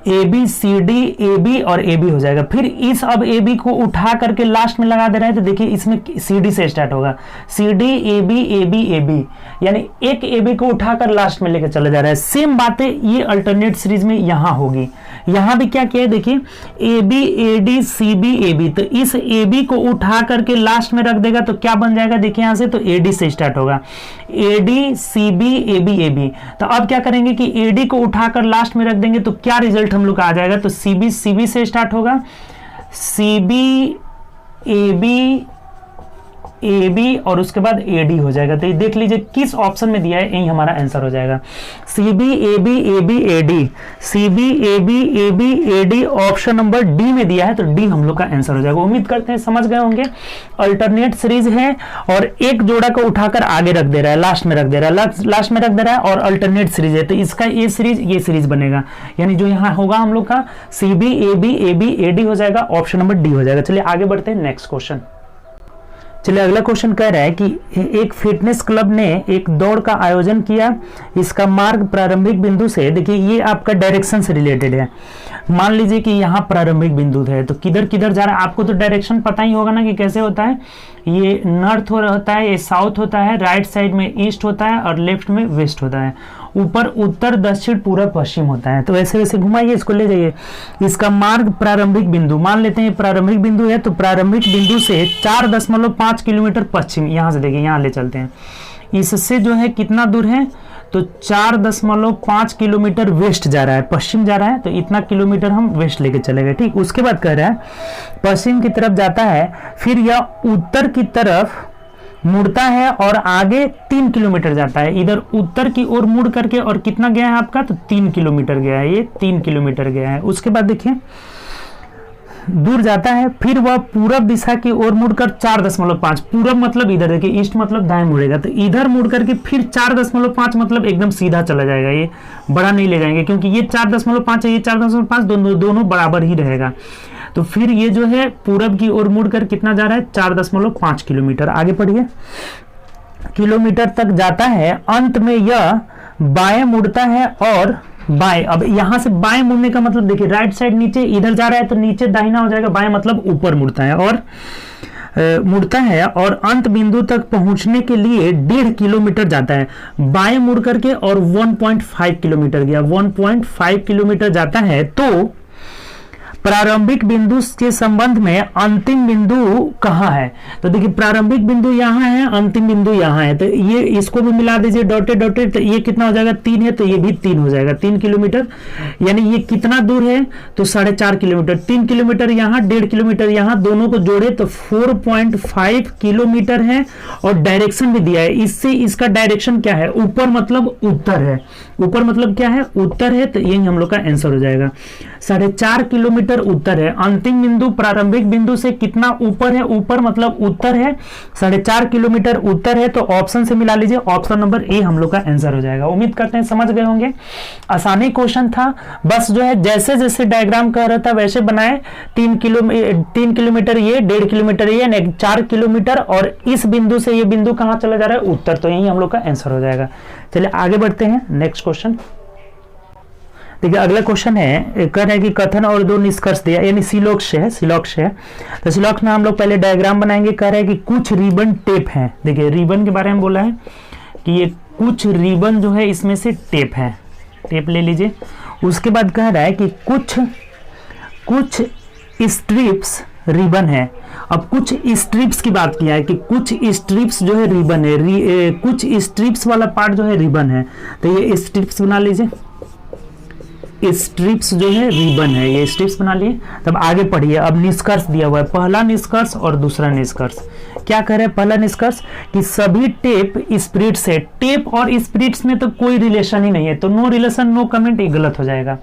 A B C D A B और ए बी हो जाएगा। फिर इस अब ए बी को उठा करके लास्ट में लगा दे रहे हैं, तो देखिए इसमें सी डी से स्टार्ट होगा, C D A B A B A B, यानी एक ए बी को उठाकर लास्ट में लेकर चला जा रहा है। सेम बातें ये अल्टरनेट सीरीज में यहां होगी। यहां भी क्या किया है, देखिए A B A D C B A B, तो इस ए बी को उठा करके लास्ट में रख देगा तो क्या बन जाएगा, देखिए यहां से तो ए डी से स्टार्ट होगा, A D C B A B A B. तो अब क्या करेंगे कि ए डी को उठाकर लास्ट में रख देंगे तो क्या रिजल्ट हम लोग का आ जाएगा, तो सी बी से स्टार्ट होगा, सी बी ए बी और उसके बाद ए डी हो जाएगा। तो ये देख लीजिए किस ऑप्शन में दिया है, यही हमारा आंसर हो जाएगा। C B A B A D, C B A B A D option number D में दिया है, तो डी हम लोग का आंसर हो जाएगा। उम्मीद करते हैं समझ गए होंगे। अल्टरनेट सीरीज है और एक जोड़ा को उठाकर आगे रख दे रहा है, लास्ट में रख दे रहा है, लास्ट में रख दे रहा है, और अल्टरनेट सीरीज है तो इसका ये सीरीज बनेगा। यानी जो यहाँ होगा हम लोग का सी बी ए डी हो जाएगा, ऑप्शन नंबर डी हो जाएगा। चलिए आगे बढ़ते हैं नेक्स्ट क्वेश्चन। चलिए अगला क्वेश्चन कह रहा है कि एक फिटनेस क्लब ने एक दौड़ का आयोजन किया, इसका मार्ग प्रारंभिक बिंदु से, देखिए ये आपका डायरेक्शन से रिलेटेड है। मान लीजिए कि यहाँ प्रारंभिक बिंदु है तो किधर किधर जा रहा है, आपको तो डायरेक्शन पता ही होगा ना कि कैसे होता है। ये नॉर्थ होता है, ये साउथ होता है, राइट साइड में ईस्ट होता है और लेफ्ट में वेस्ट होता है, ऊपर उत्तर दक्षिण पूर्व पश्चिम होता है। तो वैसे वैसे घुमाइए, इसको ले जाइए। इसका मार्ग प्रारंभिक बिंदु, मान लेते हैं प्रारंभिक बिंदु है, तो प्रारंभिक बिंदु से 4.5 किलोमीटर पश्चिम, यहां से देखिए यहाँ ले चलते हैं, इससे जो है कितना दूर है, तो 4.5 किलोमीटर वेस्ट जा रहा है, पश्चिम जा रहा है, तो इतना किलोमीटर हम वेस्ट लेके चलेंगे। ठीक, उसके बाद कह रहा है पश्चिम की तरफ जाता है, फिर यह उत्तर की तरफ मुड़ता है और आगे 3 किलोमीटर जाता है, इधर उत्तर की ओर मुड़ करके, और कितना गया है आपका, तो 3 किलोमीटर गया है, ये 3 किलोमीटर गया है। उसके बाद देखिए दूर जाता है, फिर वह पूरब दिशा की ओर मुड़कर 4.5, पूरब मतलब इधर, देखिए ईस्ट मतलब दाएं मुड़ेगा, तो इधर मुड़ करके फिर 4.5 मतलब एकदम सीधा चला जाएगा, ये बड़ा नहीं ले जाएंगे क्योंकि ये 4.5 है, ये 4.5, दोनों बराबर ही रहेगा। तो फिर ये जो है पूरब की ओर मुड़कर कितना जा रहा है, 4.5 किलोमीटर। आगे पढ़िए, किलोमीटर तक जाता है, अंत में यह बाएं मुड़ता है और बाएं, अब यहां से बाएं मुड़ने का मतलब देखिए राइट साइड नीचे इधर जा रहा है तो नीचे दाहिना हो जाएगा, बाएं मतलब ऊपर मुड़ता है और मुड़ता है, और अंत बिंदु तक पहुंचने के लिए 1.5 किलोमीटर जाता है, बाएं मुड़ करके, और 1.5 किलोमीटर गया, 1.5 किलोमीटर जाता है। तो प्रारंभिक बिंदु के संबंध में अंतिम बिंदु कहाँ है? तो देखिए प्रारंभिक बिंदु यहाँ है, अंतिम बिंदु यहाँ है, तो ये इसको भी मिला दीजिए डॉटेड डॉटेड, तो ये कितना हो जाएगा 3 है, तो ये भी 3 हो जाएगा, 3 किलोमीटर। यानी ये कितना दूर है? तो 4.5 किलोमीटर। 3 किलोमीटर यहाँ, 1.5 किलोमीटर यहाँ, दोनों को जोड़े तो 4.5 किलोमीटर है। और डायरेक्शन भी दिया है, इससे इसका डायरेक्शन क्या है? ऊपर मतलब उत्तर है, ऊपर मतलब क्या है? उत्तर है, तो यही हम लोग का आंसर हो जाएगा। 4.5 किलोमीटर उत्तर है। अंतिम बिंदु प्रारंभिक बिंदु से कितना ऊपर है? ऊपर मतलब उत्तर है, 4.5 किलोमीटर उत्तर है, तो ऑप्शन से मिला लीजिए, ऑप्शन नंबर ए हम लोग का आंसर हो जाएगा। उम्मीद करते हैं समझ गए होंगे। आसानी क्वेश्चन था, बस जो है जैसे जैसे डायग्राम कह रहा था वैसे बनाए। 3 किलोमीटर ये, 1.5 किलोमीटर ये, 4 किलोमीटर, और इस बिंदु से ये बिंदु कहाँ चला जा रहा है? उत्तर, तो यही हम लोग का आंसर हो जाएगा। चलिए आगे बढ़ते हैं, नेक्स्ट क्वेश्चन। देखिए अगला क्वेश्चन है, कह रहे हैं कि कथन और 2 निष्कर्ष दिया, यानी सिलोक्ष है, सिलोक्ष है। तो सिलोक्ष में हम लोग पहले डायग्राम बनाएंगे। कह रहे हैं कि कुछ रिबन टेप हैं। देखिए रिबन के बारे में बोला है कि ये कुछ रिबन जो है इसमें से टेप है, टेप ले लीजिए। उसके बाद कह रहा है कि कुछ स्ट्रिप्स रिबन है। अब कुछ स्ट्रिप्स की बात किया है कि कुछ स्ट्रिप्स जो है रिबन है, कुछ स्ट्रिप्स वाला पार्ट जो है रिबन है, तो ये स्ट्रिप्स बना लीजिए। स्ट्रिप्स जो है रिबन है, ये स्ट्रिप्स बना लिए। तब आगे पढ़िए, अब निष्कर्ष दिया हुआ है, पहला निष्कर्ष और दूसरा निष्कर्ष। क्या कह रहे हैं? पहला निष्कर्ष कि सभी टेप स्पिरिट्स है। टेप और स्पिरिट्स में तो कोई रिलेशन ही नहीं है, तो नो रिलेशन नो कमेंट, ये गलत हो जाएगा।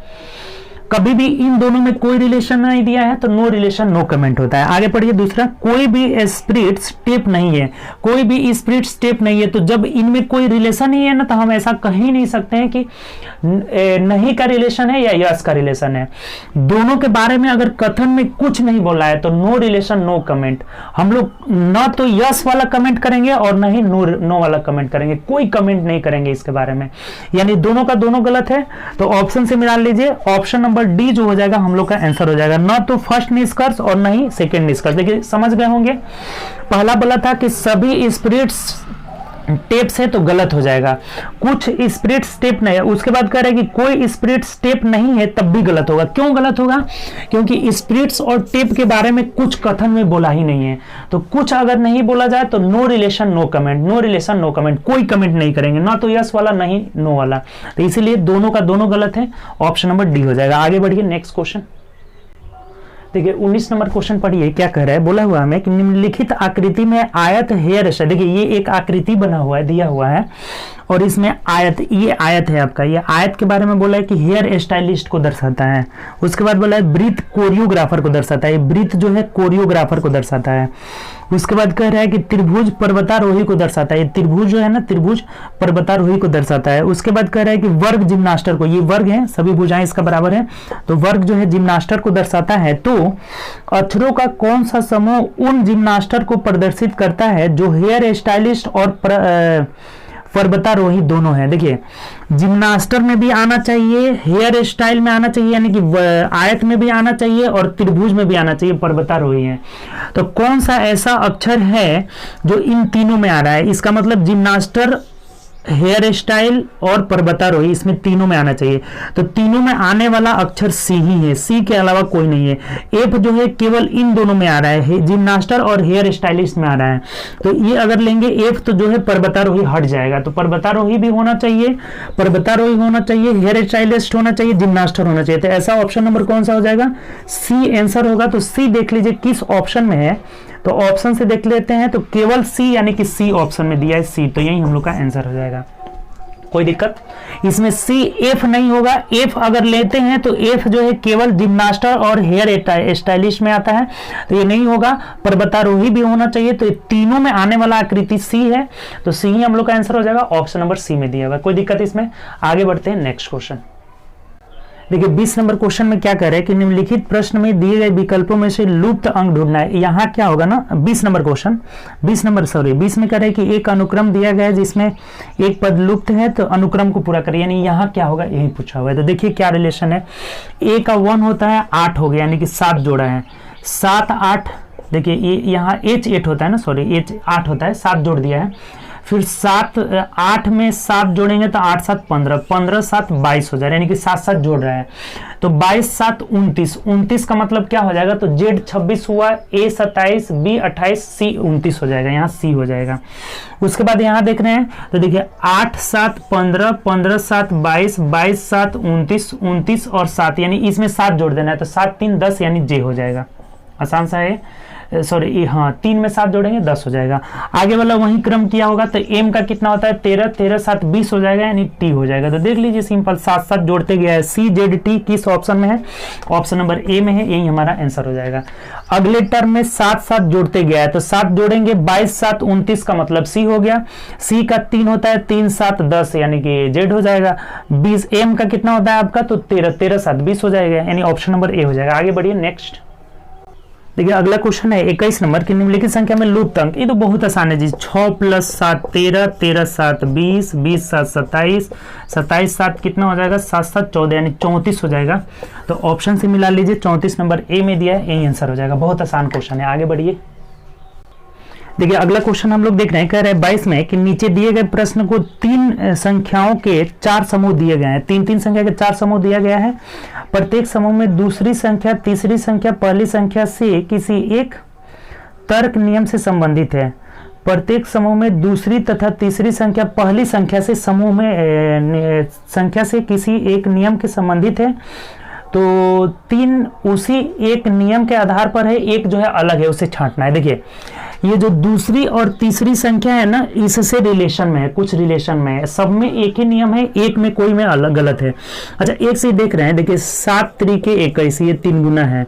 कभी भी इन दोनों में कोई रिलेशन नहीं दिया है तो नो रिलेशन नो कमेंट होता है। आगे पढ़िए दूसरा, कोई भी स्पिरिट्स टेप नहीं है, कोई भी स्पिरिट्स टेप नहीं है। तो जब इनमें कोई रिलेशन ही है ना, तो हम ऐसा कह ही नहीं सकते हैं कि नहीं का रिलेशन है या यस का रिलेशन है। दोनों के बारे में अगर कथन में कुछ नहीं बोला है तो नो रिलेशन नो कमेंट। हम लोग ना तो यस वाला कमेंट करेंगे और ना ही नो वाला कमेंट करेंगे, कोई कमेंट नहीं करेंगे इसके बारे में। यानी दोनों का दोनों गलत है, तो ऑप्शन से मिला लीजिए। ऑप्शन नंबर डी जो हो जाएगा हम लोग का आंसर हो जाएगा, ना तो फर्स्ट निष्कर्ष और ना ही सेकंड निष्कर्ष। देखिए समझ गए होंगे। पहला बोला था कि सभी स्पिरिट्स टेप से, तो गलत हो जाएगा। कुछ स्पिरिट स्टेप नहीं है। उसके बाद कह रहे हैं कि कोई स्पिरिट स्टेप नहीं है, तब भी गलत होगा। क्यों गलत होगा? क्योंकि स्पिरिट्स और टेप के बारे में कुछ कथन में बोला ही नहीं है। तो कुछ अगर नहीं बोला जाए तो no relation no comment, no relation no comment, कोई कमेंट नहीं करेंगे, ना तो यस वाला नहीं नो वाला। तो इसीलिए दोनों का दोनों गलत है, ऑप्शन नंबर डी हो जाएगा। आगे बढ़िए नेक्स्ट क्वेश्चन। देखिए 19 नंबर क्वेश्चन पढ़िए, क्या कह रहा है? बोला हुआ हमें कि निम्नलिखित आकृति में आयत हेयर स्टाइल। देखिए ये एक आकृति बना हुआ है, दिया हुआ है, और इसमें आयत, ये आयत है आपका, ये आयत के बारे में बोला है कि हेयर स्टाइलिस्ट को दर्शाता है। उसके बाद बोला है वृत्त कोरियोग्राफर को दर्शाता है, वृत्त जो है कोरियोग्राफर को दर्शाता है। उसके बाद कह रहा है कि त्रिभुज पर्वतारोही को दर्शाता है, त्रिभुज जो है ना, त्रिभुज पर्वतारोही को दर्शाता है। उसके बाद कह रहा है कि वर्ग जिम्नास्टर को, ये वर्ग है, सभी भुजाएं इसका बराबर है, तो वर्ग जो है जिम्नास्टर को दर्शाता है। तो अक्षरों का कौन सा समूह उन जिम्नास्टर को प्रदर्शित करता है जो हेयर स्टाइलिस्ट और पर्वतारोही दोनों है? देखिए जिम्नास्टर में भी आना चाहिए, हेयर स्टाइल में आना चाहिए, यानी कि आयत में भी आना चाहिए, और त्रिभुज में भी आना चाहिए, पर्वतारोही है। तो कौन सा ऐसा अक्षर है जो इन तीनों में आ रहा है? इसका मतलब जिम्नास्टर, हेयर स्टाइल और पर्वतारोही, इसमें तीनों में आना चाहिए। तो तीनों में आने वाला अक्षर सी ही है, सी के अलावा कोई नहीं है। एफ जो है केवल इन दोनों में आ रहा है, जिम्नास्टर और हेयर स्टाइलिस्ट में आ रहा है। तो ये अगर लेंगे एफ तो जो है पर्वतारोही हट जाएगा। तो पर्वतारोही भी होना चाहिए, पर्वतारोही होना चाहिए, हेयर स्टाइलिस्ट होना चाहिए, जिम्नास्टर होना चाहिए। तो ऐसा ऑप्शन नंबर कौन सा हो जाएगा? सी आंसर होगा। तो सी देख लीजिए किस ऑप्शन में है, तो ऑप्शन से देख लेते हैं। तो केवल सी, यानी कि सी ऑप्शन में दिया है सी, तो यही हम लोग का आंसर हो जाएगा। कोई दिक्कत इसमें? सी एफ नहीं होगा। एफ अगर लेते हैं तो एफ जो है केवल जिम्नास्टर और हेयर स्टाइलिश में आता है, तो ये नहीं होगा। पर्वतारोही भी होना चाहिए, तो तीनों में आने वाला आकृति सी है, तो सी ही हम लोग का आंसर हो जाएगा। ऑप्शन नंबर सी में दिया हुआ। कोई दिक्कत इसमें? आगे बढ़ते हैं नेक्स्ट क्वेश्चन। देखिए 20 नंबर क्वेश्चन में क्या कह रहे हैं कि निम्नलिखित प्रश्न में दिए गए विकल्पों में से लुप्त अंक ढूंढना है। यहाँ क्या होगा ना, 20 नंबर क्वेश्चन, 20 में कह रहे हैं कि एक अनुक्रम दिया गया है जिसमें एक पद लुप्त है, तो अनुक्रम को पूरा करिए। यानी यहाँ क्या होगा, यही पूछा हुआ है। तो देखिए क्या रिलेशन है, ए का 1 होता है, 8 हो गया, यानी कि 7 जोड़ा है, 7 8। देखिए ये यहाँ H 8 होता है ना, सॉरी H 8 होता है, 7 जोड़ दिया है। फिर 7 8 में 7 जोड़ेंगे तो 8 7 15, 15 7 22 हो जाएगा, यानी कि 7 7 जोड़ रहा है तो 22 7 29, 29 का मतलब क्या हो जाएगा, तो Z 26 हुआ, A 27, B 28, C 29 हो जाएगा, यहाँ C हो जाएगा। उसके बाद यहाँ देख रहे हैं तो देखिए 8 7 15, 15 7 22, 22 7 29, 29 और 7, यानी इसमें 7 जोड़ देना है तो 7 3 10, यानी J हो जाएगा। आसान सा है, सॉरी हाँ 3 में 7 जोड़ेंगे 10 हो जाएगा। आगे वाला वही क्रम किया होगा तो M का कितना होता है 13, 13 7 20 हो जाएगा, यानी T हो जाएगा। तो देख लीजिए सिंपल 7 7 जोड़ते गया है। C Z T किस ऑप्शन में है, ऑप्शन नंबर A में है, यही हमारा आंसर हो जाएगा। अगले टर्म में 7 7 जोड़ते गया है तो 7 जोड़ेंगे 22 7 29 का मतलब C हो गया। C का 3 होता है 3 7 10, यानी कि Z हो जाएगा। 20 M का कितना होता है आपका, तो 13, 13 7 20 हो जाएगा, यानी ऑप्शन नंबर A हो जाएगा। आगे बढ़िए नेक्स्ट। देखिए अगला क्वेश्चन है 21 नंबर की निम्नलिखित संख्या में लुप्त अंक। ये तो बहुत आसान है जी, 6 + 7 13, 13 7 20, 20 7 27, 27 7 कितना हो जाएगा, 7 7 14, यानी 34 हो जाएगा। तो ऑप्शन से मिला लीजिए, 34 नंबर ए में दिया है, यही आंसर हो जाएगा। बहुत आसान क्वेश्चन है, आगे बढ़िए। देखिए अगला क्वेश्चन हम लोग देख रहे हैं, कह रहे हैं 22 में कि नीचे दिए गए प्रश्न को 3 संख्याओं के 4 समूह दिए गए हैं। 3 संख्या के 4 समूह दिया गया है। प्रत्येक समूह में दूसरी संख्या, तीसरी संख्या पहली संख्या से किसी एक तर्क नियम से संबंधित है। प्रत्येक समूह में दूसरी तथा तीसरी संख्या पहली संख्या से समूह में संख्या से किसी एक नियम के संबंधित है। तो 3 उसी एक नियम के आधार पर है, एक जो है अलग है, उसे छांटना है। देखिए ये जो दूसरी और तीसरी संख्या है ना, इससे रिलेशन में है, कुछ रिलेशन में है, सब में एक ही नियम है, एक में कोई में अलग गलत है। अच्छा एक से देख रहे हैं, देखिए 7 3 21, ये 3 गुना है,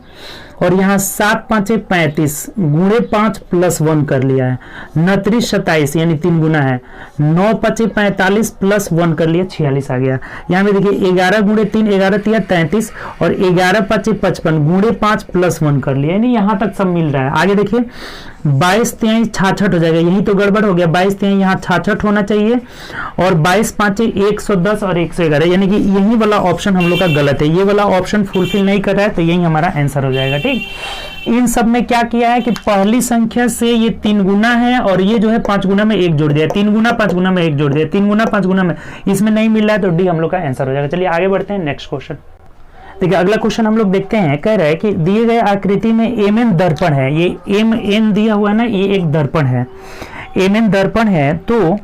और यहाँ 7 5 35 गुणे 5 + 1 कर लिया है। 29 27, यानी 3 गुना है। 9 5 45 + 1 कर लिया, 46 आ गया। यहाँ पे देखिए 11 गुणे 3, 11 3 33, और 11 5 55 गुणे 5 + 1 कर लिया, यानी यहाँ तक सब मिल रहा है। आगे देखिए 22 3 66 हो जाएगा, यही तो गड़बड़ हो गया। 22 3 यहाँ 66 होना चाहिए, और 22 5 110 और 111, यानी कि यही वाला ऑप्शन हम लोग का गलत है। ये वाला ऑप्शन फुलफिल नहीं कर रहा है, तो यही हमारा आंसर हो जाएगा। ठीक, इन सब में क्या किया है कि पहली संख्या से ये 3 गुना है, और ये जो है 5 गुना में 1 जोड़ दिया, 3 गुना 5 गुना में 1 जोड़ दिया, 3 गुना 5 गुना में, इसमें नहीं मिल रहा है, तो डी हम लोग का आंसर हो जाएगा। चलिए आगे बढ़ते हैं नेक्स्ट क्वेश्चन। देखिए अगला क्वेश्चन हम लोग देखते हैं, कह रहा है कि दिए गए आकृति में एमएन दर्पण है। ये एमएन दिया हुआ है ना, ये एक दर्पण है, एमएन दर्पण है, तो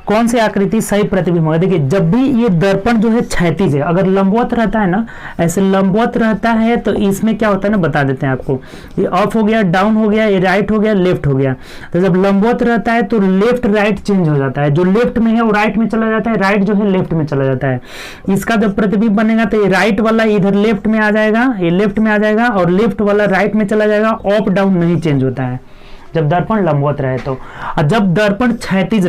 कौन सी आकृति सही प्रतिबिंब होगा। देखिए जब भी ये दर्पण जो है क्षैतिज है, अगर लंबवत रहता है ना, ऐसे लंबवत रहता है, तो इसमें क्या होता है ना, बता देते हैं आपको। ये अप हो गया, डाउन हो गया, ये राइट हो गया, लेफ्ट हो गया। तो जब लंबवत रहता है तो लेफ्ट राइट चेंज हो जाता है, जो लेफ्ट में है वो राइट में चला जाता है, राइट जो है लेफ्ट में चला जाता है। इसका जब प्रतिबिंब बनेगा तो ये राइट वाला इधर लेफ्ट में आ जाएगा, ये लेफ्ट में आ जाएगा, और लेफ्ट वाला राइट में चला जाएगा। अप डाउन नहीं चेंज होता है जब दर्पण लंबवत रहे तो। और जब दर्पण क्षैतिज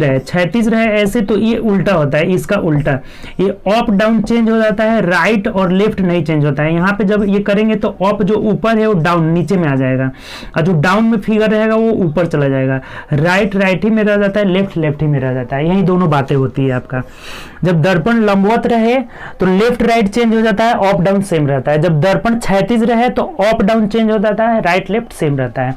रहे ऐसे, तो ये उल्टा होता है, इसका उल्टा, ये अप डाउन चेंज हो जाता है, राइट और लेफ्ट नहीं चेंज होता है। यहाँ पे जब ये करेंगे तो अप जो ऊपर है वो डाउन नीचे में आ जाएगा, और जो डाउन में फिगर रहेगा वो ऊपर चला जाएगा। राइट राइट ही में रह जाता है, लेफ्ट लेफ्ट ही में रह जाता है। यही दोनों बातें होती है आपका। जब दर्पण लंबवत रहे तो लेफ्ट राइट चेंज हो जाता है, अप डाउन सेम रहता है। जब दर्पण क्षैतिज रहे तो अप डाउन चेंज हो जाता है, राइट लेफ्ट सेम रहता है।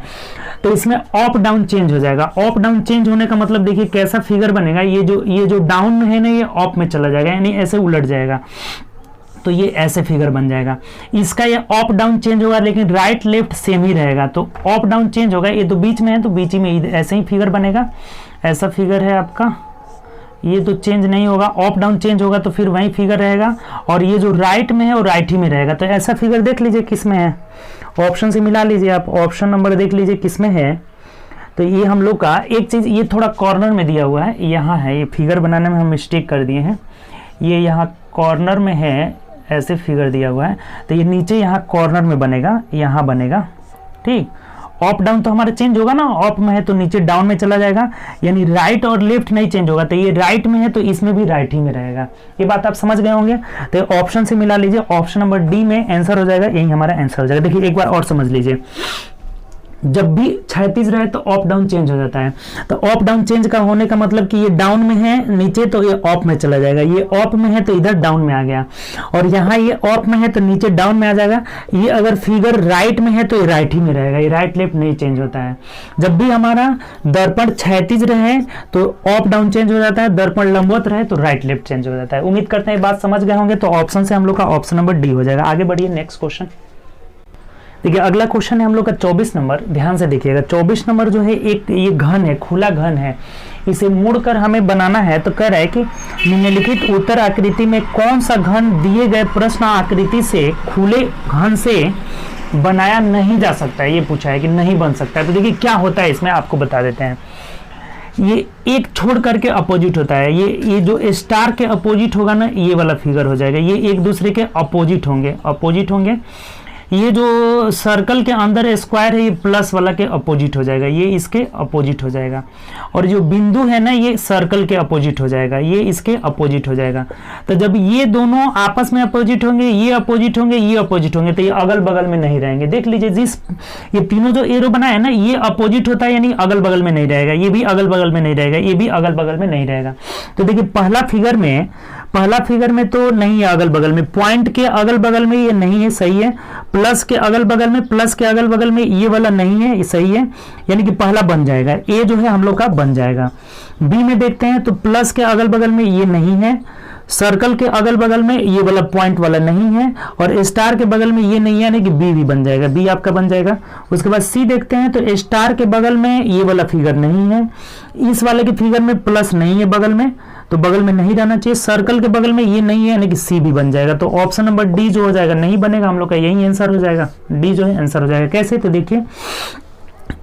तो इसमें अप डाउन चेंज हो जाएगा। अप डाउन चेंज होने का मतलब देखिए कैसा फिगर बनेगा, ये जो डाउन में है ना, ये अप में चला जाएगा, यानी ऐसे उलट जाएगा, तो ये ऐसे फिगर बन जाएगा। इसका ये अप डाउन चेंज होगा, लेकिन राइट लेफ्ट सेम ही रहेगा, तो अप डाउन चेंज होगा। ये तो बीच में है, तो बीच में ऐसे ही फिगर बनेगा, ऐसा फिगर है आपका, ये तो चेंज नहीं होगा। अप डाउन चेंज होगा तो फिर वही फिगर रहेगा, और ये जो राइट में है वो राइट ही में रहेगा। तो ऐसा फिगर देख लीजिए किस में है, ऑप्शन से मिला लीजिए आप, ऑप्शन नंबर देख लीजिए किस में है। तो ये हम लोग का एक चीज़, ये थोड़ा कॉर्नर में दिया हुआ है, यहाँ है, ये फिगर बनाने में हम मिस्टेक कर दिए हैं, ये यहाँ कॉर्नर में है, ऐसे फिगर दिया हुआ है, तो ये नीचे यहाँ कॉर्नर में बनेगा, यहाँ बनेगा। ठीक, अप डाउन तो हमारा चेंज होगा ना, अप में है तो नीचे डाउन में चला जाएगा, यानी राइट और लेफ्ट नहीं चेंज होगा। तो ये राइट में है तो इसमें भी राइट ही में रहेगा। ये बात आप समझ गए होंगे। तो ऑप्शन से मिला लीजिए, ऑप्शन नंबर डी में आंसर हो जाएगा, यही हमारा आंसर हो जाएगा। देखिए एक बार और समझ लीजिए, जब भी क्षैतिज रहे तो अप डाउन चेंज हो जाता है। तो अप डाउन चेंज का होने का मतलब कि ये डाउन में है नीचे तो ये अप में चला जाएगा, ये अप में है तो इधर डाउन में आ गया, और यहाँ ये अप में है तो नीचे डाउन में आ जाएगा। ये अगर फिगर राइट में है तो ये राइट ही में रहेगा, ये राइट लेफ्ट नहीं चेंज होता है। जब भी हमारा दर्पण क्षैतिज रहे तो अप डाउन चेंज हो जाता है, दर्पण लंबवत रहे तो राइट लेफ्ट चेंज हो जाता है। उम्मीद करते हैं बात समझ गए होंगे। तो ऑप्शन से हम लोग का ऑप्शन नंबर डी हो जाएगा। आगे बढ़िए नेक्स्ट क्वेश्चन। देखिए अगला क्वेश्चन है हम लोग का 24 नंबर। ध्यान से देखिएगा 24 नंबर जो है एक ये घन है, खुला घन है, इसे मुड़कर हमें बनाना है। तो कह रहा है कि निम्नलिखित उत्तर आकृति में कौन सा घन दिए गए प्रश्न आकृति से खुले घन से बनाया नहीं जा सकता है, ये पूछा है कि नहीं बन सकता है। तो देखिए क्या होता है इसमें आपको बता देते हैं। ये एक छोड़ करके अपोजिट होता है, ये जो स्टार के अपोजिट होगा ना ये वाला फिगर हो जाएगा, ये एक दूसरे के अपोजिट होंगे। ये जो सर्कल के अंदर स्क्वायर है ये प्लस वाला के अपोजिट हो जाएगा, ये इसके अपोजिट हो जाएगा। और जो बिंदु है ना ये सर्कल के अपोजिट हो जाएगा, ये इसके अपोजिट हो जाएगा। तो जब ये दोनों आपस में अपोजिट होंगे, ये अपोजिट होंगे, ये अपोजिट होंगे, तो ये अगल बगल में नहीं रहेंगे। देख लीजिए जिस ये तीनों जो एरो बनाए है ना ये अपोजिट होता है, यानी अगल बगल में नहीं रहेगा, ये भी अगल बगल में नहीं रहेगा, ये भी अगल बगल में नहीं रहेगा। तो देखिए पहला फिगर में तो नहीं है अगल बगल में, पॉइंट के अगल बगल में ये नहीं है, सही है। प्लस के अगल बगल में ये वाला नहीं है, ये सही है, यानी कि पहला बन जाएगा। ए जो है हम लोग का बन जाएगा। बी में देखते हैं तो प्लस के अगल बगल में ये नहीं है, सर्कल के अगल बगल में ये वाला पॉइंट वाला नहीं है, और स्टार के बगल में ये नहीं है, यानी कि बी भी बन जाएगा, बी आपका बन जाएगा। उसके बाद सी देखते हैं तो स्टार के बगल में ये वाला फिगर नहीं है, इस वाले के फिगर में प्लस नहीं है बगल में, तो बगल में नहीं रहना चाहिए। सर्कल के बगल में ये नहीं है, यानी कि सी भी बन जाएगा। तो ऑप्शन नंबर डी जो हो जाएगा नहीं बनेगा, हम लोग का यही आंसर हो जाएगा, डी जो है आंसर हो जाएगा। कैसे? तो देखिए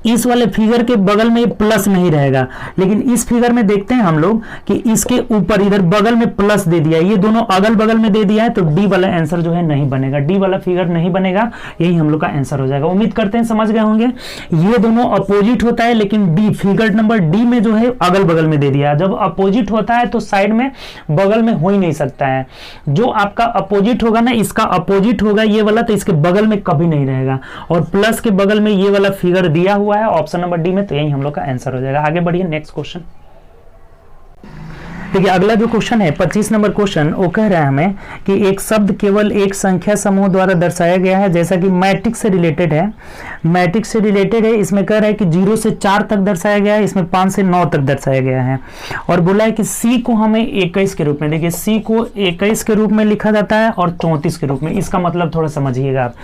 इस वाले फिगर के बगल में प्लस नहीं रहेगा, लेकिन इस फिगर में देखते हैं हम लोग कि इसके ऊपर इधर बगल में प्लस दे दिया, ये दोनों अगल बगल में दे दिया है, तो डी वाला आंसर जो है नहीं बनेगा, डी वाला फिगर नहीं बनेगा, यही हम लोग का आंसर हो जाएगा। उम्मीद करते हैं समझ गए होंगे। ये दोनों अपोजिट होता है, लेकिन डी फिगर नंबर डी में जो है अगल बगल में दे दिया। जब अपोजिट होता है तो साइड में बगल में हो ही नहीं सकता है। जो आपका अपोजिट होगा ना इसका अपोजिट होगा ये वाला, तो इसके बगल में कभी नहीं रहेगा। और प्लस के बगल में ये वाला फिगर दिया हुआ है ऑप्शन नंबर डी में, तो यही हम लोग का आंसर हो जाएगा। आगे बढ़िए नेक्स्ट क्वेश्चन। देखिए अगला जो क्वेश्चन है 25 नंबर क्वेश्चन, वो कह रहा है हमें कि एक शब्द केवल एक संख्या समूह द्वारा दर्शाया गया है, जैसा कि मैट्रिक्स से रिलेटेड है। इसमें कह रहा है कि 0 से 4 तक दर्शाया गया है, इसमें 5 से 9 तक दर्शाया गया है, और बोला है कि सी को हमें 21 के रूप में, देखिए सी को 21 के रूप में लिखा जाता है और 34 के रूप में। इसका मतलब थोड़ा समझिएगा आप,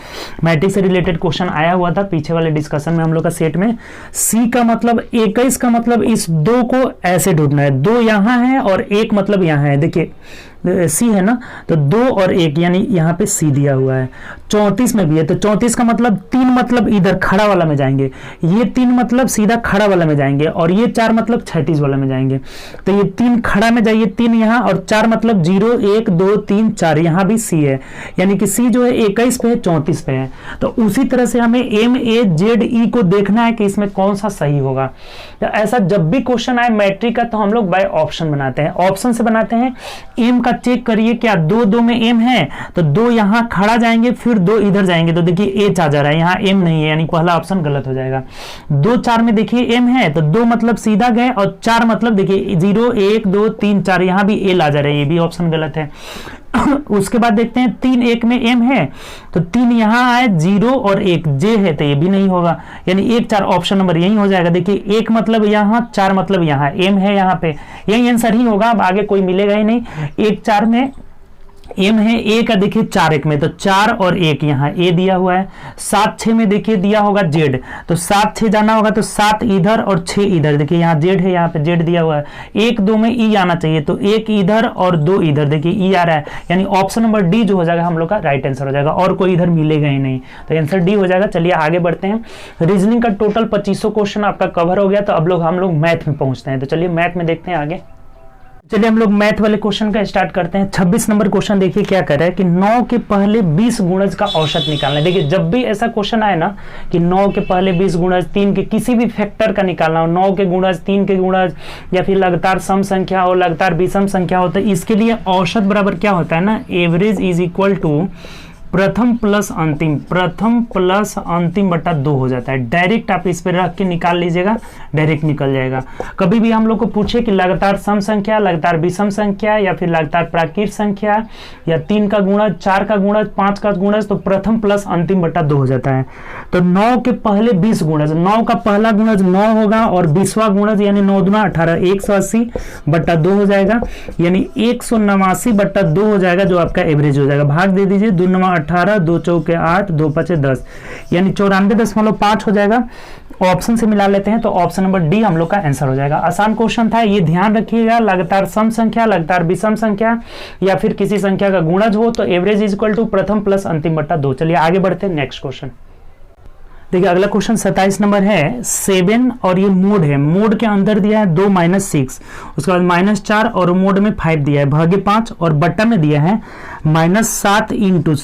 मैट्रिक्स से रिलेटेड क्वेश्चन आया हुआ था पीछे वाले डिस्कशन में हम लोग का सेट में। सी का मतलब 21 का मतलब इस 2 को ऐसे ढूंढना है, 2 यहाँ है और 1 मतलब यहाँ है। देखिए सी है ना, तो 2 और 1 यानी यहाँ पे सी दिया हुआ है। 34 में भी है, तो 34 का मतलब 3 मतलब इधर खड़ा वाला में जाएंगे, ये 3 मतलब सीधा खड़ा वाला में जाएंगे, और ये 4 मतलब 36 वाला में जाएंगे। तो ये 3 खड़ा में जाइए, 3 यहाँ, और 4 मतलब 0 1 2 3 4, यहाँ भी सी है, यानी कि सी जो है 21 पे है, 34 पे है। तो उसी तरह से हमें MAZE को देखना है कि इसमें कौन सा सही होगा। तो ऐसा जब भी क्वेश्चन आए मैट्रिक का तो हम लोग बाय ऑप्शन बनाते हैं, ऑप्शन से बनाते हैं। एम का चेक करिए, क्या 2 में एम है, तो 2 यहाँ खड़ा जाएंगे, फिर 2 इधर जाएंगे, तो देखिए एच आ जा रहा है, यहाँ एम नहीं है, यानी पहला ऑप्शन गलत हो जाएगा। 2 4 में देखिए एम है, तो 2 मतलब सीधा गए, और 4 मतलब देखिए 0 1 2 3 4, यहाँ भी एल आ जा रहा है, ये भी ऑप्शन गलत है। उसके बाद देखते हैं 3 1 में एम है, तो 3 यहाँ आए, 0 और 1 जे है, तो ये भी नहीं होगा, यानी 1 4 ऑप्शन नंबर यही हो जाएगा। देखिए 1 मतलब यहाँ, 4 मतलब यहाँ, एम है यहाँ पे, यही आंसर ही होगा, अब आगे कोई मिलेगा ही नहीं। 1 4 में एम है, ए का देखिए 4 1 में, तो 4 और 1 यहाँ ए दिया हुआ है। 7 6 में देखिए दिया होगा जेड, तो 7 6 जाना होगा, तो 7 इधर और 6 इधर, देखिए यहाँ जेड है, यहाँ पे जेड दिया हुआ है। 1 2 में ई आना चाहिए, तो 1 इधर और 2 इधर, देखिए ई आ रहा है, यानी ऑप्शन नंबर डी जो हो जाएगा हम लोग का राइट आंसर हो जाएगा, और कोई इधर मिलेगा ही नहीं, तो आंसर डी हो जाएगा। चलिए आगे बढ़ते हैं। रीजनिंग का टोटल 2500 क्वेश्चन आपका कवर हो गया, तो अब लोग हम लोग मैथ में पहुंचते हैं। तो चलिए मैथ में देखते हैं आगे। चलिए हम लोग मैथ वाले क्वेश्चन का स्टार्ट करते हैं। 26 नंबर क्वेश्चन देखिए क्या कर रहा है कि 9 के पहले 20 गुणज का औसत निकालना है। देखिए जब भी ऐसा क्वेश्चन आए ना कि 9 के पहले 20 गुणज, 3 के किसी भी फैक्टर का निकालना हो, 9 के गुणज, 3 के गुणज, या फिर लगातार सम संख्या हो, लगातार विषम संख्या हो, तो इसके लिए औसत बराबर क्या होता है ना, एवरेज इज इक्वल टू प्रथम प्लस अंतिम बटा 2 हो जाता है। डायरेक्ट आप इस पे रख के निकाल लीजिएगा, डायरेक्ट निकल जाएगा। कभी भी हम लोग को पूछे कि लगातार सम संख्या, लगातार विषम संख्या या फिर लगातार प्राकृत संख्या या 3 का गुणज, 4 का गुणज, 5 का गुणज, तो प्रथम प्लस अंतिम बटा 2 हो जाता है। तो 9 के पहले 20 गुणज, 9 का पहला गुणज 9 होगा और 20वां गुणज यानी 9 दूना 18, 180 बटा 2 हो जाएगा, यानी 189 बटा 2 हो जाएगा, जो आपका एवरेज हो जाएगा। भाग दे दीजिए, 2 9 18, 2 चौके 8, 2 5 10, यानी 94.5 हो जाएगा। ऑप्शन से मिला लेते हैं तो ऑप्शन नंबर डी हम लोग का आंसर हो जाएगा। आसान क्वेश्चन था, ये ध्यान रखिएगा। लगातार सम संख्या, लगातार विषम संख्या या फिर किसी संख्या का गुणज हो तो एवरेज इज इक्वल टू प्रथम प्लस अंतिम बटा 2। चलिए आगे बढ़ते हैं नेक्स्ट क्वेश्चन। देखिए अगला क्वेश्चन 27 नंबर है 7 और ये मोड है। मोड के अंदर दिया है 2 - 6, उसके बाद -4 और मोड में 5 दिया है, भागे 5 और बट्टा में दिया है -7 इंटू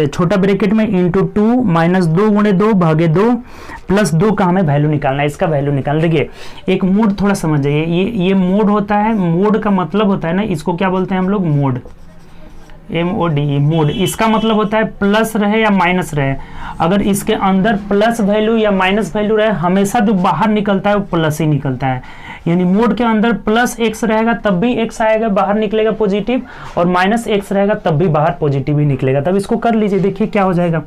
छोटा ब्रैकेट में इंटू 2 -2 गुणे 2 भागे 2 प्लस 2 का हमें वैल्यू निकालना है। इसका वैल्यू निकाल। देखिए एक मोड थोड़ा समझ जाइए, ये मोड होता है। मोड का मतलब होता है ना, इसको क्या बोलते हैं हम लोग, मोड, MOD, मोड। इसका मतलब होता है प्लस रहे या माइनस रहे। अगर इसके अंदर प्लस वैल्यू या माइनस वैल्यू रहे, हमेशा जो बाहर निकलता है वो प्लस ही निकलता है। यानी मोड के अंदर प्लस x रहेगा तब भी x आएगा, बाहर निकलेगा पॉजिटिव, और माइनस x रहेगा तब भी बाहर पॉजिटिव ही निकलेगा। तब इसको कर लीजिए, देखिए क्या हो जाएगा।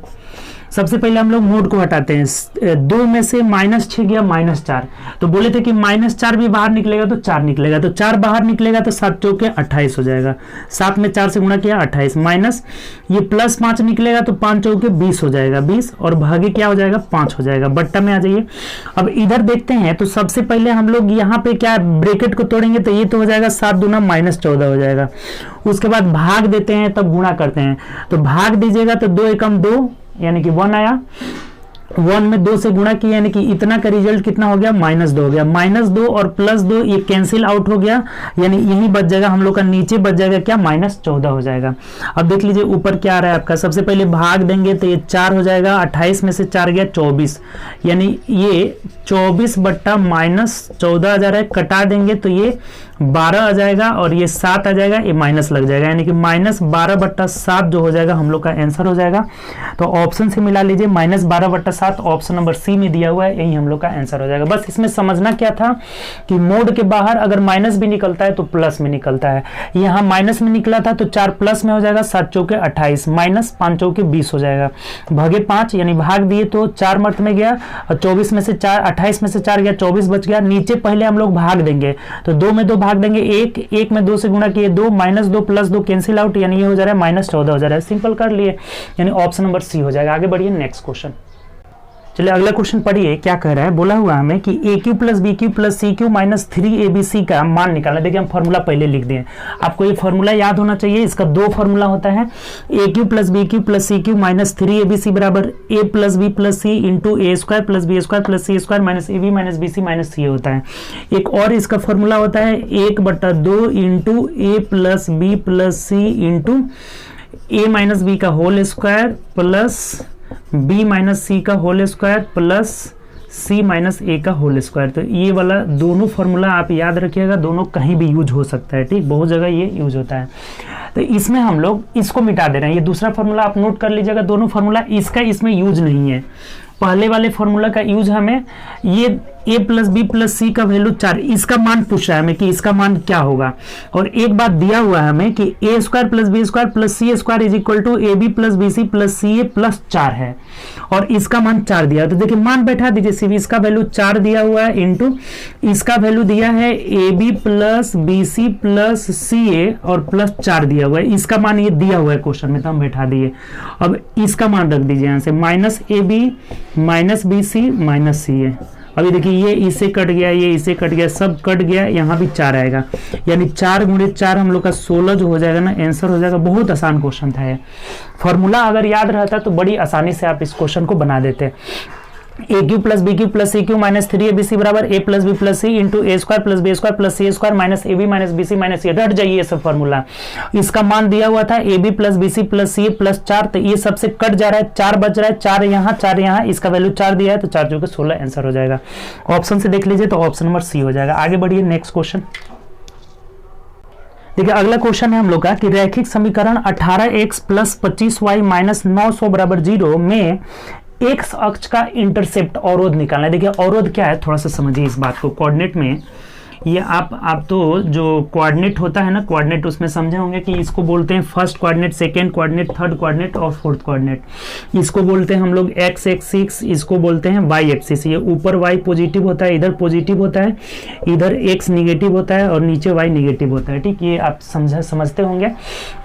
सबसे पहले हम लोग मोड को हटाते हैं। 2 में से -6 गया -4, तो बोले थे कि -4 भी बाहर निकलेगा तो 4 निकलेगा, तो 4 बाहर निकलेगा तो 7 चौके 28 हो जाएगा। 7 में 4 से गुणा किया 28, माइनस ये +5 निकलेगा तो 5 चौके 20 हो जाएगा, 20 और भागे क्या हो जाएगा 5 हो जाएगा। बट्टा में आ जाइए। अब इधर देखते हैं तो सबसे पहले हम लोग यहाँ पे क्या ब्रैकेट को तोड़ेंगे तो ये तो हो जाएगा 7 दूना -14 हो जाएगा। उसके बाद भाग देते हैं तब गुणा करते हैं, तो भाग दीजिएगा तो 2 एकम 2 यानी कि 1 आया। 1 में 2 से गुणा किया यानी कि इतना का रिजल्ट कितना हो गया, -2 हो गया। -2 और +2 ये कैंसिल आउट हो गया, यानी यही बच जाएगा हम लोग का, नीचे बच जाएगा क्या, -14 हो जाएगा। अब देख लीजिए ऊपर क्या आ रहा है आपका। सबसे पहले भाग देंगे तो ये 4 हो जाएगा, 28 में से 4 गया 24, यानी ये 24 बट्टा -14 आ जा रहा है। कटा देंगे तो ये 12 आ जाएगा और ये 7 आ जाएगा, ये माइनस लग जाएगा, यानी कि -12 बट्टा 7 जो हो जाएगा हम लोग का आंसर हो जाएगा। तो ऑप्शन से मिला लीजिए, -12 बट्टा 7 ऑप्शन नंबर सी में दिया हुआ है, यही हम लोग का आंसर हो जाएगा। बस इसमें समझना क्या था कि मोड के बाहर अगर माइनस भी निकलता है तो प्लस में निकलता है। यहाँ माइनस में निकला था तो 4 प्लस में हो जाएगा, 7 चौके 28 माइनस 5 चौके 20 हो जाएगा, भागे 5 यानी भाग दिए तो 4 मर्थ में गया और 24 में से 4, 28 में से 4 गया, 24 बच गया। नीचे पहले हम लोग भाग देंगे तो 2 में 2 भाग देंगे, 1 में 2 से गुणा किए 2, -2 +2 कैंसिल आउट, यानी ये हो जा रहा है -14 हो जा रहा है। सिंपल कर लिए, यानी ऑप्शन नंबर सी हो जाएगा। आगे बढ़िए नेक्स्ट क्वेश्चन। चलिए अगला क्वेश्चन पढ़िए क्या कह रहा है। बोला हुआ हमें कि AQ + BQ + CQ - 3ABC का मान निकालना। देखिए हम फॉर्मूला पहले लिख दिए, आपको ये फॉर्मूला याद होना चाहिए। इसका 2 फॉर्मूला होता है, AQ + BQ + CQ - 3ABC बराबर A + B + C × A² + B² + C² - AB - BC - C होता है। एक और इसका फॉर्मूला होता है 1/2 × A + B + C × A - B का whole square plus B - C का whole square plus C - A का होल स्क्वायर। तो ये वाला दोनों फॉर्मूला आप याद रखिएगा, दोनों कहीं भी यूज हो सकता है, ठीक, बहुत जगह ये यूज होता है। तो इसमें हम लोग इसको मिटा दे रहे हैं। ये दूसरा फॉर्मूला आप नोट कर लीजिएगा, दोनों फॉर्मूला इसका इसमें यूज नहीं है। पहले वाले फॉर्मूला का यूज हमें ये A + B + C का वैल्यू 4, इसका मान पूछ रहा है हमें कि इसका मान क्या होगा। और एक बात दिया हुआ है हमें कि A² + B² + C² = AB + BC + CA + 4 है, और इसका मान 4 दिया है। तो देखिए मान बैठा दीजिए, सिर्फ इसका वैल्यू 4 दिया हुआ है इंटू इसका वैल्यू दिया है AB + BC + CA और +4 दिया हुआ है। इसका मान ये दिया हुआ है क्वेश्चन में, तो हम बैठा दिए। अब इसका मान रख दीजिए यहाँ से, -AB - BC - CA। अभी देखिए ये इससे कट गया, ये इससे कट गया, सब कट गया, यहाँ भी 4 आएगा, यानी 4 × 4 हम लोग का 16 जो हो जाएगा ना, आंसर हो जाएगा। बहुत आसान क्वेश्चन था ये। फॉर्मूला अगर याद रहता तो बड़ी आसानी से आप इस क्वेश्चन को बना देते। AQ + BQ + CQ - 3ABC बराबर A + B + C × A² + B² + C² - AB - BC - C। रट जाइए ये सब फॉर्मूला। इसका मान दिया हुआ था AB + BC + CA + 4, तो ये सबसे कट जा रहा है, 4 बच रहा है, 4 यहाँ 4 यहाँ, इसका वैल्यू 4 दिया है तो 4 चौके 16 आंसर हो जाएगा। ऑप्शन से देख लीजिए तो ऑप्शन नंबर सी हो जाएगा। आगे बढ़िए नेक्स्ट क्वेश्चन। देखिए अगला क्वेश्चन है हम लोग का कि रैखिक समीकरण 18x प्लस 25y माइनस 900 बराबर 0 में एक्स अक्ष का इंटरसेप्ट अवरोध निकालना है। देखिए अवरोध क्या है, थोड़ा सा समझिए इस बात को। कोऑर्डिनेट में ये आप तो जो कोऑर्डिनेट होता है ना, कोऑर्डिनेट उसमें समझे होंगे कि इसको बोलते हैं first coordinate, second coordinate, third coordinate और फोर्थ कोऑर्डिनेट। इसको बोलते हैं हम लोग एक्स एक्सिस, इसको बोलते हैं वाई एक्सिस। ये ऊपर वाई पॉजिटिव होता है, इधर पॉजिटिव होता है, इधर एक्स निगेटिव होता है और नीचे वाई निगेटिव होता है। ठीक, ये आप समझते होंगे।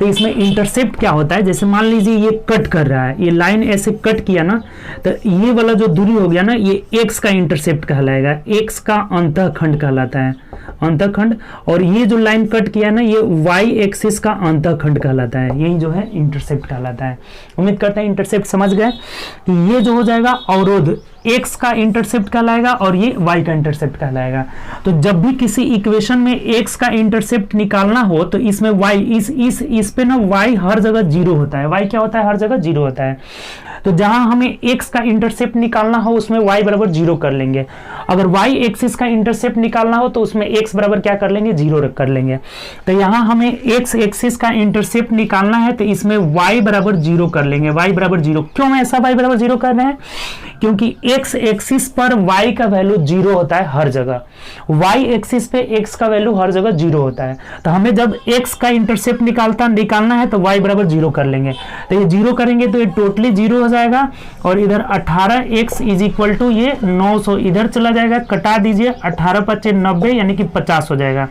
तो इसमें इंटरसेप्ट क्या होता है, जैसे मान लीजिए ये कट कर रहा है, ये लाइन ऐसे कट किया ना, तो ये वाला जो दूरी हो गया ना, ये एक्स का इंटरसेप्ट कहलाएगा, एक्स का अंतःखंड कहलाता है, अंतःखंड। और ये जो लाइन कट किया ना, ये वाई एक्सिस का अंतःखंड कहलाता है, यही जो है इंटरसेप्ट कहलाता है। उम्मीद करते हैं इंटरसेप्ट समझ गए। ये जो हो जाएगा अवरोध, एक्स का इंटरसेप्ट कहलाएगा और ये वाई का इंटरसेप्ट कहलाएगा। तो जब भी किसी इक्वेशन में एक्स का इंटरसेप्ट निकालना हो तो इसमें वाई, इस पे ना वाई हर जगह जीरो होता है। वाई क्या होता है, हर जगह जीरो होता है। तो जहां हमें एक्स का इंटरसेप्ट निकालना हो उसमें वाई बराबर जीरो कर लेंगे। अगर वाई एक्सिस का इंटरसेप्ट निकालना हो तो उसमें एक्स बराबर क्या कर लेंगे, जीरो कर लेंगे। तो यहां हमें एक्स एक्सिस का इंटरसेप्ट निकालना है तो इसमें वाई बराबर जीरो कर लेंगे, वाई बराबर जीरो। क्यों मैं ऐसा वाई बराबर जीरो कर रहे हैं, क्योंकि एक्स एक्सिस पर वाई का वैल्यू जीरो होता है हर जगह, वाई एक्सिस पे एक्स का वैल्यू हर जगह जीरो होता है। तो हमें जब एक्स का इंटरसेप्ट निकालना है तो वाई बराबर जीरो कर लेंगे। तो ये जीरो करेंगे तो ये टोटली जीरो हो जाएगा और इधर 18x इज इक्वल टू ये 900 इधर चला जाएगा, कटा दीजिए, 18 पच्चे 90 यानी कि 50 हो जाएगा।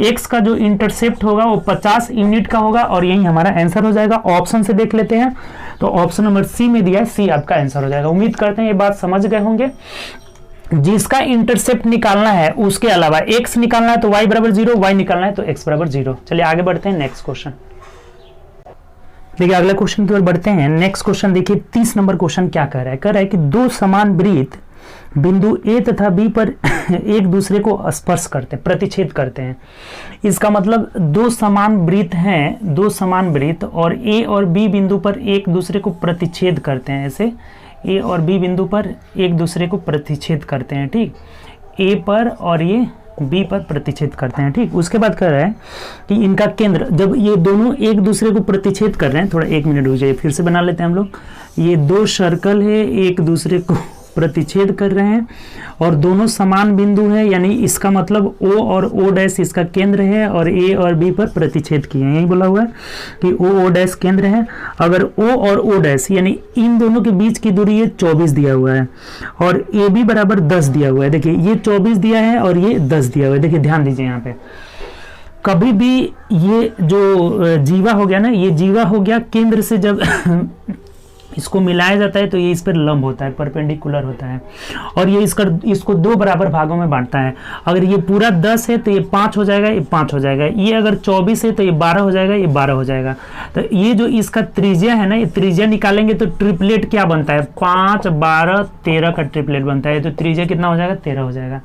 x का जो इंटरसेप्ट होगा वो 50 यूनिट का होगा और यही हमारा आंसर हो जाएगा। ऑप्शन से देख लेते हैं, तो ऑप्शन नंबर सी में दिया है, सी आपका आंसर हो जाएगा। उम्मीद करते हैं ये बात समझ गए होंगे। जिसका इंटरसेप्ट निकालना है उसके अलावा x निकालना है तो y बराबर जीरो, y निकालना है तो x बराबर जीरो। चलिए आगे बढ़ते हैं नेक्स्ट क्वेश्चन। देखिए अगले क्वेश्चन की ओर बढ़ते हैं। नेक्स्ट क्वेश्चन देखिए 30 नंबर क्वेश्चन क्या कह रहा है, कह रहा है कि दो समान वृत्त बिंदु ए तथा बी पर एक दूसरे को स्पर्श करते हैं, प्रतिच्छेद करते हैं। इसका मतलब दो समान वृत्त हैं, दो समान वृत्त और ए और बी बिंदु पर एक दूसरे को प्रतिच्छेद करते हैं। ऐसे ए और बी बिंदु पर एक दूसरे को प्रतिच्छेद करते हैं। ठीक, ए पर और ये बी पर प्रतिच्छेद करते हैं। ठीक, उसके बाद कह रहा है कि इनका केंद्र, जब ये दोनों एक दूसरे को प्रतिच्छेद कर रहे हैं, थोड़ा एक मिनट हो जाए, फिर से बना लेते हैं हम लोग। ये दो सर्कल है, एक दूसरे को प्रतिच्छेद कर रहे हैं और दोनों समान बिंदु है, यानी इसका मतलब O और O डैश इसका केंद्र है और A और B पर प्रतिच्छेद किए हैं। यही बोला हुआ है कि O डैश केंद्र है। अगर O और O डैश यानी इन दोनों के बीच की दूरी ये 24 दिया हुआ है और AB बराबर 10 दिया हुआ है। देखिए ये 24 दिया है और ये 10 दिया हुआ है। देखिए ध्यान दीजिए यहाँ पे, कभी भी ये जो जीवा हो गया ना, ये जीवा हो गया केंद्र से जब इसको मिलाया जाता है तो ये इस पर लंब होता है, परपेंडिकुलर होता है और ये इसको दो बराबर भागों में बांटता है। अगर ये पूरा 10 है तो ये 5 हो जाएगा, ये 5 हो जाएगा। ये अगर 24 है तो ये 12 हो जाएगा, ये 12 हो जाएगा। तो ये जो इसका त्रिज्या है ना, ये त्रिज्या निकालेंगे तो ट्रिपलेट क्या बनता है, 5, 12, 13 का ट्रिपलेट बनता है। तो त्रिज्या कितना हो जाएगा, 13 हो जाएगा।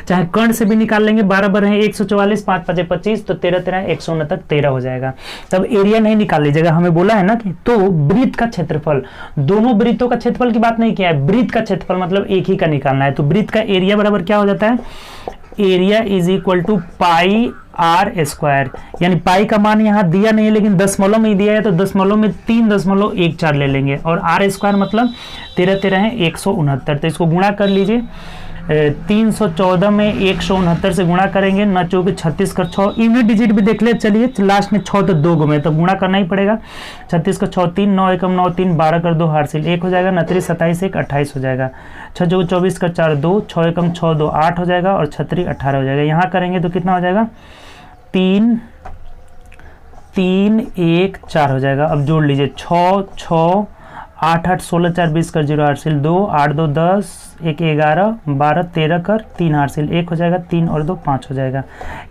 चाहे कर्ण से भी निकाल लेंगे, 12 बार है 144, 5 5 25, तो 13 13 169 13 हो जाएगा। तब एरिया नहीं निकाल लीजिएगा, हमें बोला है ना कि तो वृत्त का क्षेत्रफल, दोनों वृत्तों का क्षेत्रफल की बात नहीं किया है, वृत्त का क्षेत्रफल मतलब एक ही का निकालना है। तो वृत्त का एरिया बराबर क्या हो जाता है, area is equal to pi are square. यानी पाई का मान यहाँ दिया नहीं है लेकिन दशमलव में ही दिया है, तो दशमलव में 3.14 ले लेंगे और आर स्क्वायर मतलब 13 13 है 169। तो इसको गुणा कर लीजिए, 314 में 169 से गुणा करेंगे, न चौके 36 का 6, यूनिट डिजिट भी देख ले। चलिए लास्ट में 6 तो 2 गो में, तो गुणा करना ही पड़ेगा। 36 का 6 3, 9 एकम 9 3, 12 कर 2 हासिल 1 हो जाएगा, 29 27 1 28 हो जाएगा। 6 जो 24 का 4 2, 6 एकम 6 2 8 हो जाएगा और 36 18 हो जाएगा। यहाँ करेंगे तो कितना हो जाएगा, 3 3 1 4 हो जाएगा। अब जोड़ लीजिए, 6 6 8 8 16 4 20 कर 0 हासिल 2, 8 2 10 1 11 12 13 कर 3 हासिल 1 हो जाएगा, 3 और 2 5 हो जाएगा।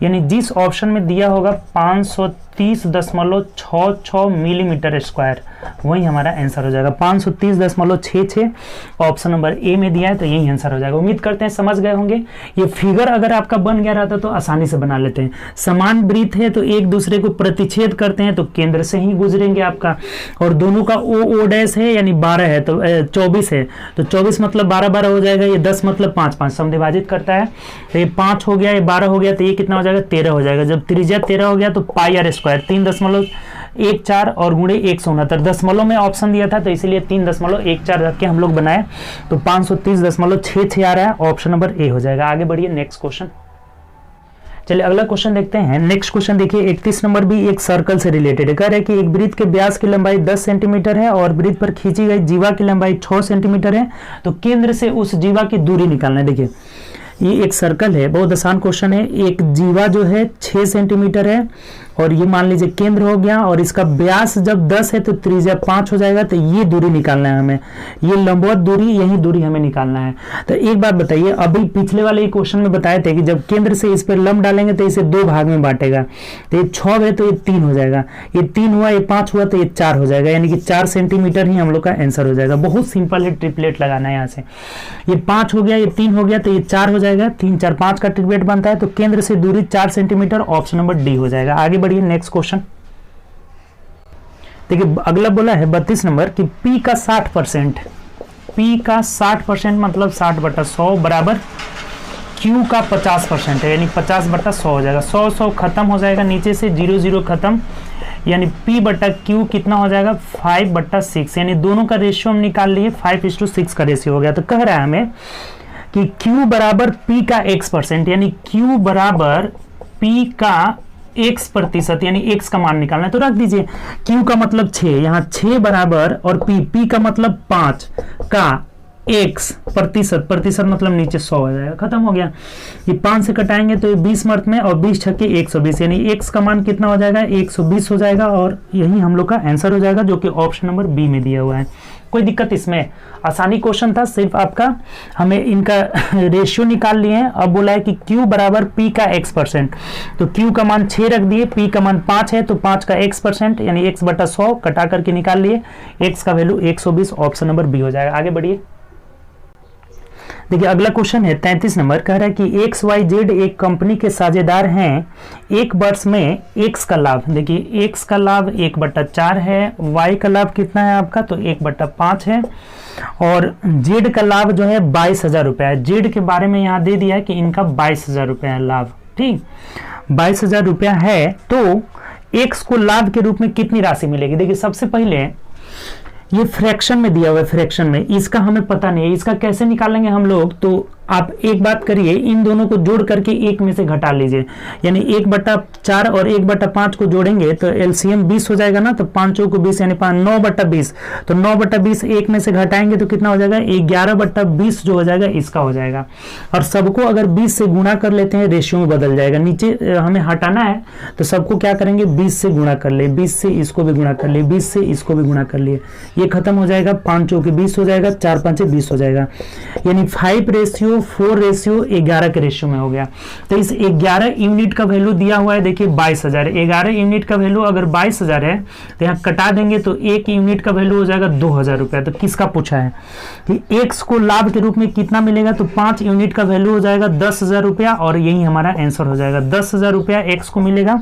यानी जिस ऑप्शन में दिया होगा 500 530.66 मिलीमीटर स्क्वायर, वही हमारा आंसर हो जाएगा। 530.66 ऑप्शन नंबर ए में दिया है, तो यही आंसर हो जाएगा। उम्मीद करते हैं समझ गए होंगे। ये फिगर अगर आपका बन गया रहता तो आसानी से बना लेते हैं। समान वृत्त है तो एक दूसरे को प्रतिच्छेद करते हैं तो केंद्र से ही गुजरेंगे आपका, और दोनों का ओ डैश है यानी 12 है तो 24 है, तो 24 मतलब 12 हो जाएगा। ये 10 मतलब 5 समविभाजित करता है, तो ये 5 हो गया, ये 12 हो गया, तो ये कितना हो जाएगा 13 हो जाएगा। जब त्रिज्या 13 हो गया तो पाई आर स्क्वायर 3.14 और गुणे 169, दशमलव में ऑप्शन दिया था तो इसीलिए 3.14 रख के हम लोग बनाए, तो 530.66 आ रहा है, ऑप्शन नंबर ए हो जाएगा। आगे बढ़िए नेक्स्ट क्वेश्चन। चलिए अगला क्वेश्चन देखते हैं। नेक्स्ट क्वेश्चन देखिए 31 नंबर भी एक सर्कल से रिलेटेड है। कह रहा है कि एक वृत्त के व्यास की लंबाई 10 सेंटीमीटर है और वृत्त पर खींची गई जीवा की लंबाई 6 सेंटीमीटर है, तो केंद्र से उस जीवा की दूरी निकालना है। देखिए ये एक सर्कल है, बहुत आसान क्वेश्चन है। एक जीवा जो है 6 सेंटीमीटर है और ये मान लीजिए केंद्र हो गया, और इसका व्यास जब 10 है तो त्रिज्या 5 हो जाएगा, तो ये दूरी निकालना है हमें, ये लंबवत दूरी, यही दूरी हमें निकालना है। तो एक बात बताइए, अभी पिछले वाले क्वेश्चन में बताए थे कि जब केंद्र से इस पर लंब डालेंगे तो इसे 2 भाग में बांटेगा, तो ये 6 है तो ये 3 हो जाएगा, ये 3 हुआ, ये 5 हुआ, तो ये 4 हो जाएगा, यानी कि 4 सेंटीमीटर ही हम लोग का आंसर हो जाएगा। बहुत सिंपल है, ट्रिपलेट लगाना है यहाँ से। ये 5 हो गया, ये 3 हो गया, तो ये 4 हो जाएगा, 3 4 5 का ट्रिपलेट बनता है, तो केंद्र से दूरी 4 सेंटीमीटर, ऑप्शन नंबर डी हो जाएगा। आगे बढ़िए नेक्स्ट क्वेश्चन देखिए। अगला बोला है 32 नंबर कि P का 60%, P का 60% मतलब 60/100 बराबर Q का 50% है, यानी 50/100 हो जाएगा। 100 खत्म हो जाएगा, नीचे से 0 खत्म, यानी P/Q कितना हो जाएगा 5/6, यानी दोनों का रेशियो हम निकाल लिए, 5:6 का रेशियो हो गया। तो कह रहा है हमें कि Q बराबर P का x%, यानी Q बराबर P का x%, यानी x का मान निकालना है, तो रख दीजिए। Q का मतलब 6, यहाँ 6 बराबर, और P का मतलब 5 का x% मतलब नीचे 100 हो जाएगा, खत्म हो गया। ये 5 से कटाएंगे तो ये 20 मर्त में, और 20 छक्के 120, यानी x का मान कितना हो जाएगा 120 हो जाएगा, और यही हम लोग का आंसर हो जाएगा, जो कि ऑप्शन नंबर बी में दिया हुआ है। कोई दिक्कत इसमें, आसानी क्वेश्चन था, सिर्फ आपका हमें इनका रेशियो निकाल लिए हैं। अब बोला है कि Q बराबर P का x%, तो Q का मान 6 रख दिए, P का मान 5 है, तो 5 का x%, यानी x/100 कटा करके निकाल लिए, x का वैल्यू 120, ऑप्शन नंबर बी हो जाएगा। आगे बढ़िए देखिए अगला क्वेश्चन है 33 नंबर। कह रहा है कि XYZ एक कंपनी के साझेदार हैं, एक वर्ष में X का लाभ, देखिए X का लाभ 1/4 है, Y का लाभ कितना है आपका, तो 1/5 है, और Z का लाभ जो है 22,000 रुपया है। Z के बारे में यहाँ दे दिया है कि इनका 22,000 रुपया है लाभ, ठीक 22,000 रुपया है, तो X को लाभ के रूप में कितनी राशि मिलेगी। देखिए सबसे पहले ये फ्रैक्शन में दिया हुआ है, फ्रैक्शन में, इसका हमें पता नहीं है, इसका कैसे निकालेंगे हम लोग। तो आप एक बात करिए, इन दोनों को जोड़ करके एक में से घटा लीजिए, यानी 1/4 और 1/5 को जोड़ेंगे तो एलसीएम 20 हो जाएगा ना, तो 5 को 20 यानी 9/20, तो 9/20 एक में से घटाएंगे तो कितना हो जाएगा 11/20 जो हो जाएगा इसका हो जाएगा। और सबको अगर 20 से गुणा कर लेते हैं रेशियो में बदल जाएगा, नीचे हमें हटाना है तो सबको क्या करेंगे 20 से गुणा कर ले, 20 से इसको भी गुणा कर ले, 20 से इसको भी गुणा कर लिए, ये खत्म हो जाएगा, 5 चौके 20 हो जाएगा, 4 5 20 हो जाएगा, यानी 5:4 के रेशियो में हो गया। तो इस 11 यूनिट का वैल्यू दिया हुआ है, देखिए 22,000, 11 यूनिट का वैल्यू अगर 22,000 है तो यहाँ कटा देंगे तो 1 यूनिट का वैल्यू हो जाएगा 2,000 रुपया। तो किसका पूछा है कि एक्स को लाभ के रूप में कितना मिलेगा, तो 5 यूनिट का वैल्यू हो जाएगा 10,000 रुपया, और यही हमारा आंसर हो जाएगा 10,000 रुपया एक्स को मिलेगा।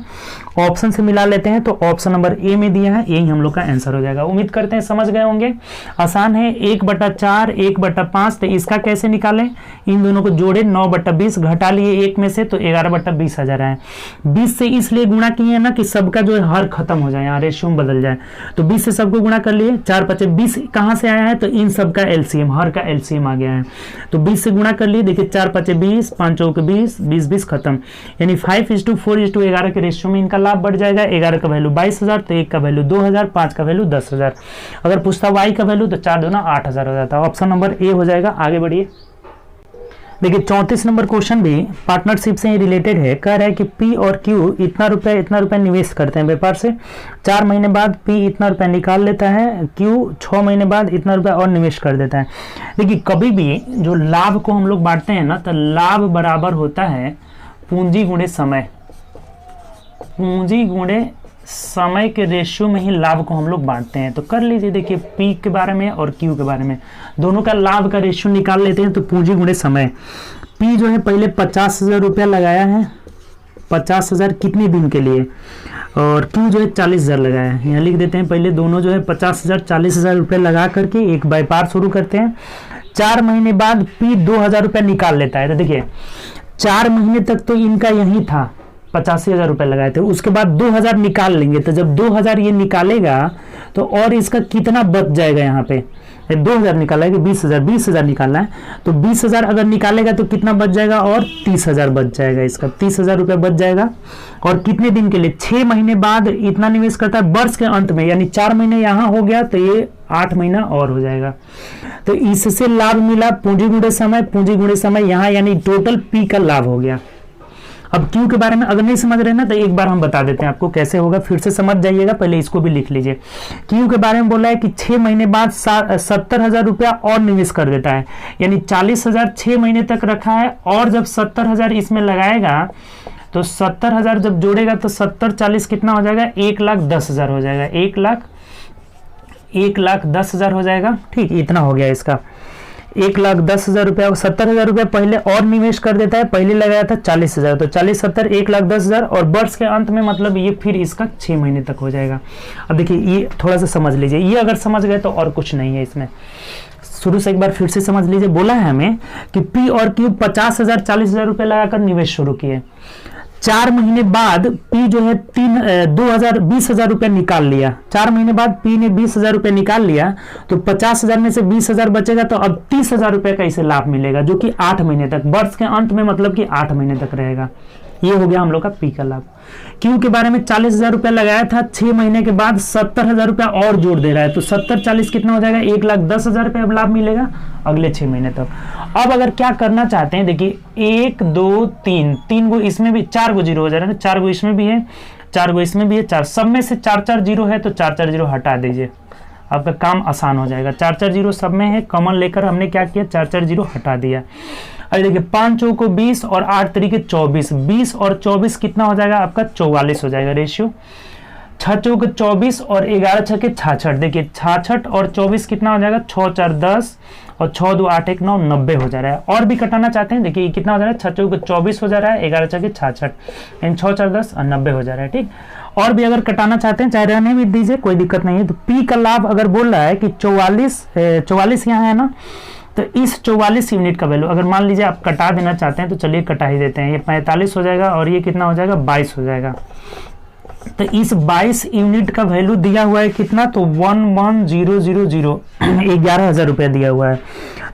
ऑप्शन से मिला लेते हैं तो ऑप्शन नंबर ए में दिया है, यही हम लोग का आंसर हो जाएगा। उम्मीद करते हैं समझ गए होंगे, आसान है। 1/4 1/5, तो इसका कैसे निकालें, इन दोनों को जोड़े, 9/20 घटा लिए एक में से तो 11/20,000 है। 20 से इसलिए गुणा किए ना कि सबका जो है हर खत्म हो जाए, यहाँ रेशियो बदल जाए, तो 20 से सबको गुणा कर लिए, 4 5 20 कहाँ से आया है, तो इन सब का एलसीएम, हर का एलसीएम आ गया है, तो 20 से गुणा कर लिए, देखिए 4 5 20, 5 चौके 20, 20 20 खत्म, यानी 5:4:11 के रेशियो में इनका लाभ बढ़ जाएगा। 11 का वैल्यू 22,000, तो 1 का वैल्यू 2,000, 5 का वैल्यू 10,000। अगर पूछता वाई का वैल्यू तो 4 दूना 8,000 हो जाता है। ऑप्शन नंबर ए हो जाएगा। आगे बढ़िए देखिए 34 नंबर क्वेश्चन भी पार्टनरशिप से ही रिलेटेड है। कह रहा है कि पी और क्यू इतना रुपया निवेश करते हैं व्यापार से, 4 महीने बाद पी इतना रुपया निकाल लेता है, क्यू 6 महीने बाद इतना रुपया और निवेश कर देता है। देखिए कभी भी जो लाभ को हम लोग बांटते हैं ना, तो लाभ बराबर होता है पूंजी गुणे समय, पूंजी गुणे समय के रेशियो में ही लाभ को हम लोग बांटते हैं। तो कर लीजिए, देखिए पी के बारे में और क्यू के बारे में, दोनों का लाभ का रेशियो निकाल लेते हैं। तो पूंजी गुणे समय, पी जो है पहले 50,000 रुपया लगाया है, 50,000 कितने दिन के लिए, और क्यू जो है 40,000 लगाया है। यहाँ लिख देते हैं पहले दोनों जो है 50,000 40,000 रुपये लगा करके एक व्यापार शुरू करते हैं। 4 महीने बाद पी 2,000 रुपया निकाल लेता है। तो देखिए 4 महीने तक तो इनका यही था, 85,000 रुपये लगाए थे, उसके बाद 2,000 निकाल लेंगे। तो जब 2,000 ये निकालेगा तो और इसका कितना बच जाएगा, यहाँ पे 2,000 निकाला है कि 20,000 निकालना है, तो 20,000 अगर निकालेगा तो कितना बच जाएगा, और 30,000 बच जाएगा, इसका 30,000 रुपये बच जाएगा। और कितने दिन के लिए, 6 महीने बाद इतना निवेश करता है वर्ष के अंत में, यानी 4 महीने यहाँ हो गया तो ये 8 महीना और हो जाएगा। तो इससे लाभ मिला पूंजी गुणे समय, पूंजी गुणे समय यहाँ यानी टोटल पी का लाभ हो गया। अब क्यू के बारे में अगर नहीं समझ रहे ना तो एक बार हम बता देते हैं आपको कैसे होगा, फिर से समझ जाइएगा, पहले इसको भी लिख लीजिए। क्यू के बारे में बोला है कि 6 महीने बाद 70,000 रुपया और निवेश कर देता है, यानी 40,000 6 महीने तक रखा है, और जब 70,000 इसमें लगाएगा तो 70,000 जब जोड़ेगा तो 70 40 कितना हो जाएगा, 1,10,000 हो जाएगा, 1,10,000 हो जाएगा। ठीक, इतना हो गया इसका 1,10,000 रुपया। 70,000 रुपया पहले और निवेश कर देता है, पहले लगाया था 40,000, तो 40 70 1,10,000, और वर्ष के अंत में मतलब ये फिर इसका 6 महीने तक हो जाएगा। अब देखिए ये थोड़ा सा समझ लीजिए, ये अगर समझ गए तो और कुछ नहीं है इसमें, शुरू से एक बार फिर से समझ लीजिए। बोला है हमें कि पी और क्यू 50,000 40,000 रुपये लगाकर निवेश शुरू किए। 4 महीने बाद पी जो है 20,000 रुपया निकाल लिया। 4 महीने बाद पी ने 20,000 रुपया निकाल लिया, तो 50,000 में से 20,000 बचेगा, तो अब 30,000 रुपये का इसे लाभ मिलेगा, जो कि 8 महीने तक, वर्ष के अंत में मतलब कि 8 महीने तक रहेगा। ये हो गया हम लोग का पी का लाभ। क्यू के बारे में 40,000 रुपया लगाया था, 6 महीने के बाद 70,000 रुपया और जोड़ दे रहा है, तो 70 40 कितना हो जाएगा, 1,10,000 रुपया अब लाभ मिलेगा अगले 6 महीने तक। अब अगर क्या करना चाहते हैं, देखिए 1 2 3 गो इसमें भी, 4 गो जीरो हो जा रहा है ना, 4 गो इसमें भी है, 4 गो इसमें भी है, 4 सब में से 4 जीरो है, तो 4 जीरो हटा दीजिए, आपका काम आसान हो जाएगा। 4 जीरो सब में है, कॉमन लेकर हमने क्या किया, 4 जीरो हटा दिया। अरे देखिए 5 चौको 20 और 8 तरीके 24, 20 और 24 कितना हो जाएगा आपका, 44 हो जाएगा रेशियो। 6 चौके 24 और 11 छके 66, देखिए 66 और 24 कितना हो जाएगा, 6 4 10 और 6 2 8 1 9 90 हो जा रहा है। और भी कटाना चाहते हैं, देखिए कितना हो जा रहा है, 6 चौके 24 हो जा रहा है, 11 छके 66, यानी 6 4 10 और 90 हो जा रहा है। ठीक, और भी अगर कटाना चाहते हैं चाहे रहने भी दीजिए, कोई दिक्कत नहीं है। तो पी का लाभ अगर बोल रहा है कि 44 यहाँ है ना, तो इस 44 यूनिट का वैल्यू अगर मान लीजिए आप कटा देना चाहते हैं तो चलिए कटा ही देते हैं, ये 45 हो जाएगा और ये कितना हो जाएगा, 22 हो जाएगा। तो इस 22 यूनिट का वैल्यू दिया हुआ है कितना, तो 11,000 11,000 रुपया दिया हुआ है।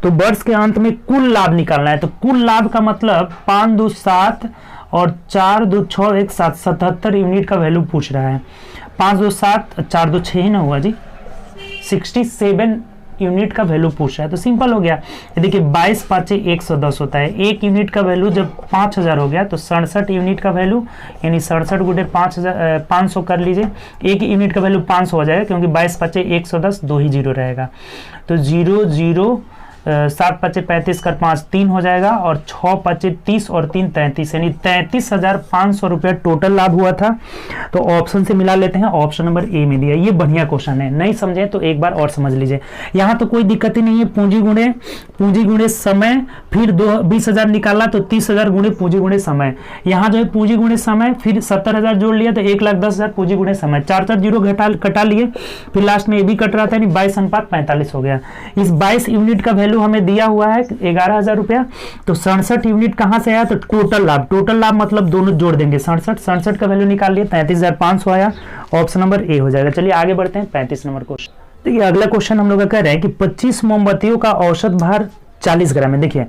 तो वर्ष के अंत में कुल लाभ निकालना है, तो कुल लाभ का मतलब 5 2 7 और 4 2 6 1 7 77 यूनिट का वैल्यू पूछ रहा है। 5 2 7 4 2 6 ही ना हुआ जी, 67 यूनिट का वैल्यू पूछ रहा है। तो सिंपल हो गया, देखिए 22 5 110 होता है। एक यूनिट का वैल्यू जब 5,000 हो गया तो 67 यूनिट का वैल्यू, यानी 67 गुणे 500 कर लीजिए, एक यूनिट का वैल्यू 500 हो जाएगा, क्योंकि 22 5 110 दो ही जीरो रहेगा, तो 0 0 7 5 35 कर 5 3 हो जाएगा, और 6 5 30 और 3 33, यानी 33,500 रुपया टोटल लाभ हुआ था। तो ऑप्शन से मिला लेते हैं, ऑप्शन नंबर ए में दिया। ये बढ़िया क्वेश्चन है, नहीं समझे तो एक बार और समझ लीजिए। यहाँ तो कोई दिक्कत ही नहीं है, पूंजी गुणे समय, फिर 20,000 निकाला तो 30,000 गुणे पूंजी गुणे समय। यहाँ जो है पूंजी गुणे समय, फिर 70,000 जोड़ लिया तो 1,10,000 पूंजी गुणे समय, 4 जीरो कटा लिए, फिर लास्ट में ये भी कट रहा था, 22:45 हो गया। इस 22 यूनिट का वैल्यू हमें दिया हुआ है 11,000 रुपया, तो 67 यूनिट कहां से आया, तो टोटल लाभ मतलब दोनों जोड़ देंगे, 67 का वैल्यू निकाल लिया, 33,500 आया, ऑप्शन नंबर ए हो जाएगा। चलिए आगे बढ़ते हैं 35 नंबर क्वेश्चन। देखिए अगला क्वेश्चन हम लोग का कह रहे हैं कि 25 मोमबत्तियों का औसत भार 40 ग्राम है। देखिए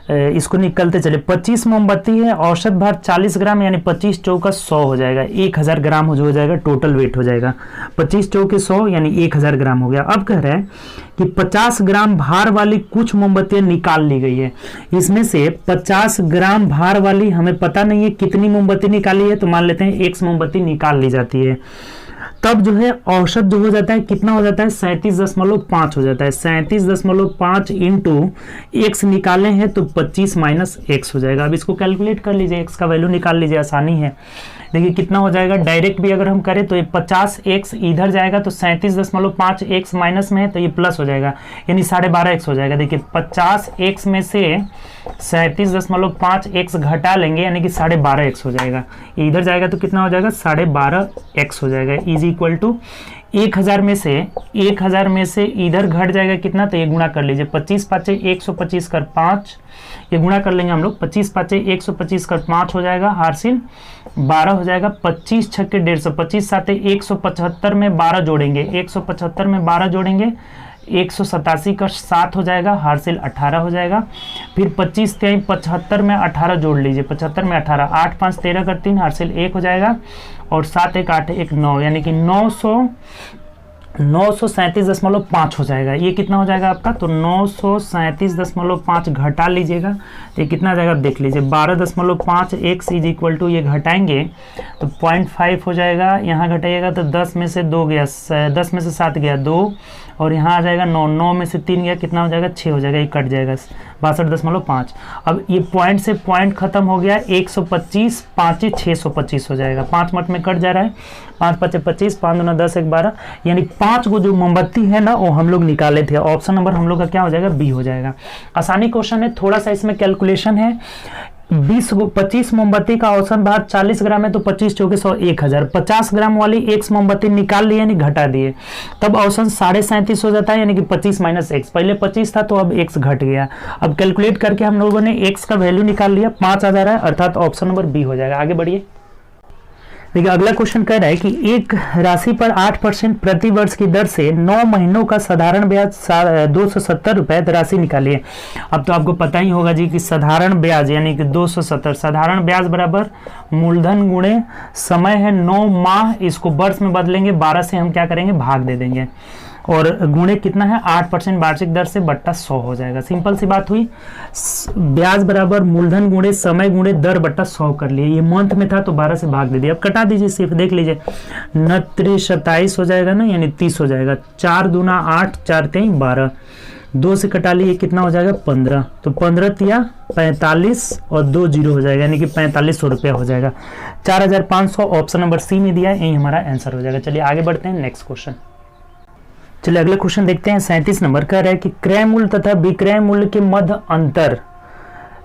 इसको निकलते चले, 25 मोमबत्ती है, औसत भार 40 ग्राम, यानी 25 चौका 100 हो जाएगा, 1,000 ग्राम हो जाएगा, टोटल वेट हो जाएगा। 25 चौके 100 यानी 1,000 ग्राम हो गया। अब कह रहे हैं कि 50 ग्राम भार वाली कुछ मोमबत्तियां निकाल ली गई है, इसमें से 50 ग्राम भार वाली हमें पता नहीं है कितनी मोमबत्ती निकाली है, तो मान लेते हैं X मोमबत्ती निकाल ली जाती है। तब जो है औसत जो हो जाता है कितना हो जाता है 37.5 हो जाता है। 37.5 इंटू एक्स निकाले हैं तो 25 माइनस एक्स हो जाएगा। अब इसको कैलकुलेट कर लीजिए, एक्स का वैल्यू निकाल लीजिए, आसानी है। देखिए कितना हो जाएगा, डायरेक्ट भी अगर हम करें तो ये 50x इधर जाएगा तो 37.5 एक्स माइनस में है तो ये प्लस हो जाएगा, यानी 12.5 एक्स हो जाएगा। देखिए 50x में से 37.5 एक्स घटा लेंगे यानी कि 12.5 एक्स हो जाएगा। ये इधर जाएगा तो कितना हो जाएगा 12.5 एक्स हो जाएगा। इज इक्वल टू 1000 में से इधर घट जाएगा कितना, तो ये गुणा कर लीजिए। 25 पाँचे 125 कर 5, ये गुणा कर लेंगे हम लोग। 25 पाँचे 125 कर 5 हो जाएगा, हासिल 12 हो जाएगा। 25 छक्के 150, 25 साते 175 में 12 जोड़ेंगे, 175 में 12 जोड़ेंगे 187 का 7 हो जाएगा, हासिल 18 हो जाएगा। फिर 25 3 75 में 18 जोड़ लीजिए, 75 में 18, 8 5 13 कर 3, हासिल 1 हो जाएगा। और 7 1 8 1 9, यानी कि 937.5 हो जाएगा। ये कितना हो जाएगा आपका, तो 937.5 घटा लीजिएगा तो ये कितना आ जाएगा देख लीजिए। 12.5 एक्स इज इक्वल टू ये घटाएंगे तो 0.5 हो जाएगा। यहाँ घटाइएगा तो 10 में से 2 गया, 10 में से 7 गया 2, और यहाँ आ जाएगा 9, 9 में से 3 गया, कितना हो जाएगा 6 हो जाएगा, ये कट जाएगा 62.5। अब ये पॉइंट से पॉइंट खत्म हो गया, 125 5 625 हो जाएगा। 5 मट में कट जा रहा है, 5 5 25, 5 2 10 1 12, यानी 5 को जो मोमबत्ती है ना वो हम लोग निकाले थे। ऑप्शन नंबर हम लोग का क्या हो जाएगा, बी हो जाएगा। आसानी क्वेश्चन है, थोड़ा सा इसमें कैलकुलेशन है। 25 मोमबत्ती का औसत भार 40 ग्राम है तो 25 चौके 100 1000। 50 ग्राम वाली एक मोमबत्ती निकाल लिए यानी घटा दिए, तब औसत 37.5 हो जाता है, यानी कि 25 माइनस एक्स। पहले 25 था तो अब एक्स घट गया। अब कैलकुलेट करके हम लोगों ने एक्स का वैल्यू निकाल लिया, 5000 है, अर्थात ऑप्शन नंबर बी हो जाएगा। आगे बढ़िए। देखिए अगला क्वेश्चन कह रहा है कि एक राशि पर 8% प्रति वर्ष की दर से 9 महीनों का साधारण ब्याज 270 रुपए राशि निकालिए। अब तो आपको पता ही होगा जी कि साधारण ब्याज यानी कि 270, साधारण ब्याज बराबर मूलधन गुणे समय है 9 माह, इसको वर्ष में बदलेंगे, 12 से हम क्या करेंगे भाग दे देंगे, और गुणे कितना है 8% वार्षिक दर से बट्टा 100 हो जाएगा। सिंपल सी बात हुई, ब्याज बराबर मूलधन गुणे समय गुणे दर बट्टा 100 कर लिए। ये मंथ में था तो 12 से भाग दे दिया। अब कटा दीजिए, सिर्फ देख लीजिए, 29 27 हो जाएगा ना, यानी 30 हो जाएगा। 4 दूना 8, 4 3 12, 2 से कटा लिए कितना हो जाएगा 15, तो 15 तिया 45 और 2 जीरो हो जाएगा, यानी कि 4500 रुपया हो जाएगा। 4500 ऑप्शन नंबर सी में दिया है, यही हमारा आंसर हो जाएगा। चलिए आगे बढ़ते हैं, नेक्स्ट क्वेश्चन। चलिए अगले क्वेश्चन देखते हैं। 37 नंबर कह रहा है कि क्रय मूल्य तथा विक्रय मूल्य के मध्य अंतर,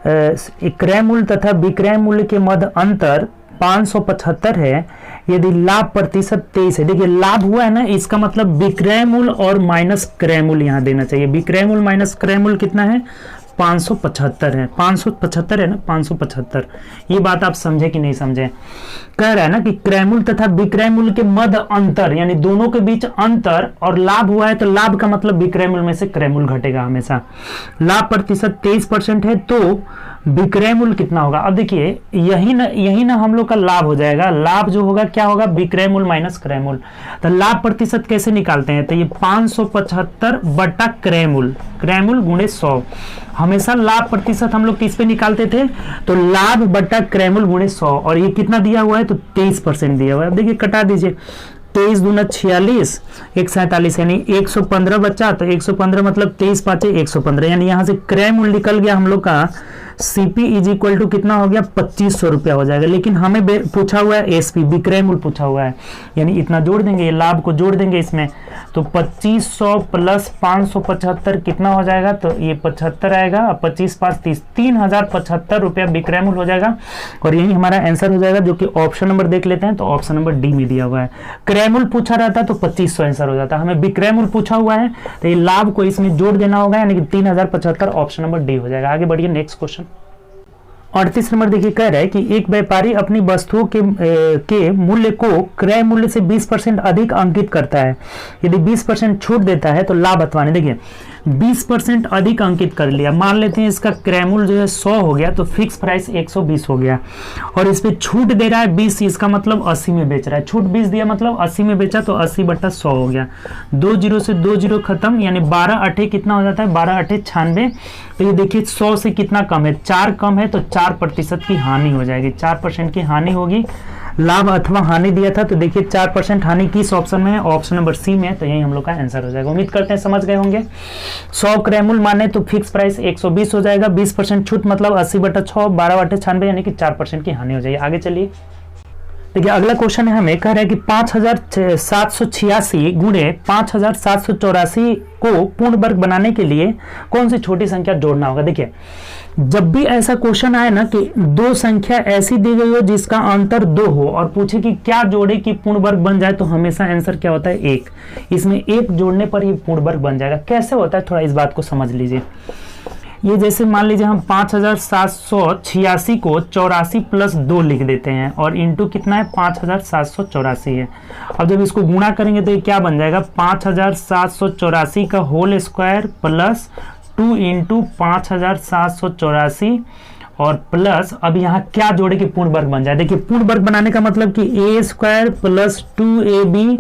क्रय मूल्य तथा विक्रय मूल्य के मध्य अंतर 575 है यदि लाभ प्रतिशत 23 है। देखिए लाभ हुआ है ना, इसका मतलब विक्रय मूल्य और माइनस क्रय मूल्य यहाँ देना चाहिए। विक्रय मूल्य माइनस क्रय मूल्य कितना है 575 है, 575 है ना, 575। ये बात आप समझे कि नहीं समझे। कह रहा है ना कि क्रय मूल्य तथा विक्रय मूल्य के मध्य अंतर, यानी दोनों के बीच अंतर, और लाभ हुआ है तो लाभ का मतलब विक्रय मूल्य में से क्रय मूल्य घटेगा हमेशा। लाभ प्रतिशत 23% है तो विक्रय मूल्य कितना होगा। अब देखिए यही ना हम लोग का लाभ हो जाएगा। लाभ जो होगा क्या होगा, विक्रय मूल्य माइनस क्रय मूल्य। तो लाभ प्रतिशत कैसे निकालते हैं, तो ये 575 बटा क्रय मूल्य गुणे 100। हमेशा लाभ प्रतिशत हम लोग किस पे निकालते थे, तो लाभ बटा क्रय मूल्य गुणे 100, और ये कितना दिया हुआ है तो 23% दिया हुआ है। अब देखिए कटा दीजिए, 23 दूना 46, 1 47, यानी 115 बच्चा, तो 115 मतलब 23 5 115, यानी यहाँ से क्रय मूल्य निकल गया हम लोग का सीपी इज इक्वल टू कितना हो गया 2500 रुपया हो जाएगा। लेकिन हमें पूछा हुआ है एसपी विक्रय मूल्य पूछा हुआ है, यानी इतना जोड़ देंगे, ये लाभ को जोड़ देंगे इसमें, तो 2500 प्लस 575 कितना हो जाएगा, तो ये 75 आएगा, 25 5 30, 3075 रुपया विक्रय मूल्य हो जाएगा। और यही हमारा आंसर हो जाएगा, जो कि ऑप्शन नंबर देख लेते हैं तो ऑप्शन नंबर डी में दिया हुआ है। क्रय मूल्य पूछा रहता तो 2500 आंसर हो जाता, हमें विक्रय मूल्य पूछा हुआ है तो ये लाभ को इसमें जोड़ देना होगा, यानी कि 3075, ऑप्शन नंबर डी हो जाएगा। आगे बढ़िए, नेक्स्ट क्वेश्चन। 38 नंबर देखिए कह रहा है कि एक व्यापारी अपनी वस्तुओं के मूल्य को क्रय मूल्य से 20% अधिक अंकित करता है। यदि 20% छूट देता है तो लाभ अथवा हानि। देखिए 20% अधिक अंकित कर लिया, मान लेते हैं इसका क्रय मूल्य जो है 100 हो गया तो फिक्स प्राइस 120 हो गया, और इस पे छूट दे रहा है 20, इसका मतलब 80 में बेच रहा है। छूट 20 दिया मतलब 80 में बेचा तो 80 बटा 100 हो गया। 2 जीरो से 2 जीरो खत्म, यानी 12 अठे कितना हो जाता है, 12 अठे 96। तो ये देखिए 100 से कितना कम है, 4 कम है, तो 4% की हानि हो जाएगी, 4% की हानि होगी। लाभ अथवा हानि दिया था, तो देखिए 4% हानि किस ऑप्शन में है, ऑप्शन नंबर सी में है, तो यही हम लोग का आंसर हो जाएगा। उम्मीद करते हैं समझ गए होंगे। 100 क्रैमुल माने तो फिक्स प्राइस 120 हो जाएगा, 20% छूट मतलब 80/6, 12/96 यानी कि 4% की हानि हो जाएगी। आगे चलिए देखिए अगला क्वेश्चन है, हमें कह रहा है कि 5786 गुणे 5784 को पूर्ण वर्ग बनाने के लिए कौन सी छोटी संख्या जोड़ना होगा। देखिए जब भी ऐसा क्वेश्चन आए ना कि दो संख्या ऐसी दी गई हो जिसका अंतर 2 हो और पूछे कि क्या जोड़े कि पूर्ण वर्ग बन जाए, तो हमेशा आंसर क्या होता है 1। इसमें 1 जोड़ने पर ही पूर्ण वर्ग बन जाएगा। कैसे होता है थोड़ा इस बात को समझ लीजिए। ये जैसे मान लीजिए हम 5786 को 84 + 2 लिख देते हैं और इंटू कितना है 5784 है। अब जब इसको गुणा करेंगे तो ये क्या बन जाएगा 5784 का होल स्क्वायर प्लस 2 इंटू 5784 और प्लस अब यहाँ क्या जोड़े कि पूर्ण वर्ग बन जाए। देखिए पूर्ण वर्ग बनाने का मतलब कि a² + 2ab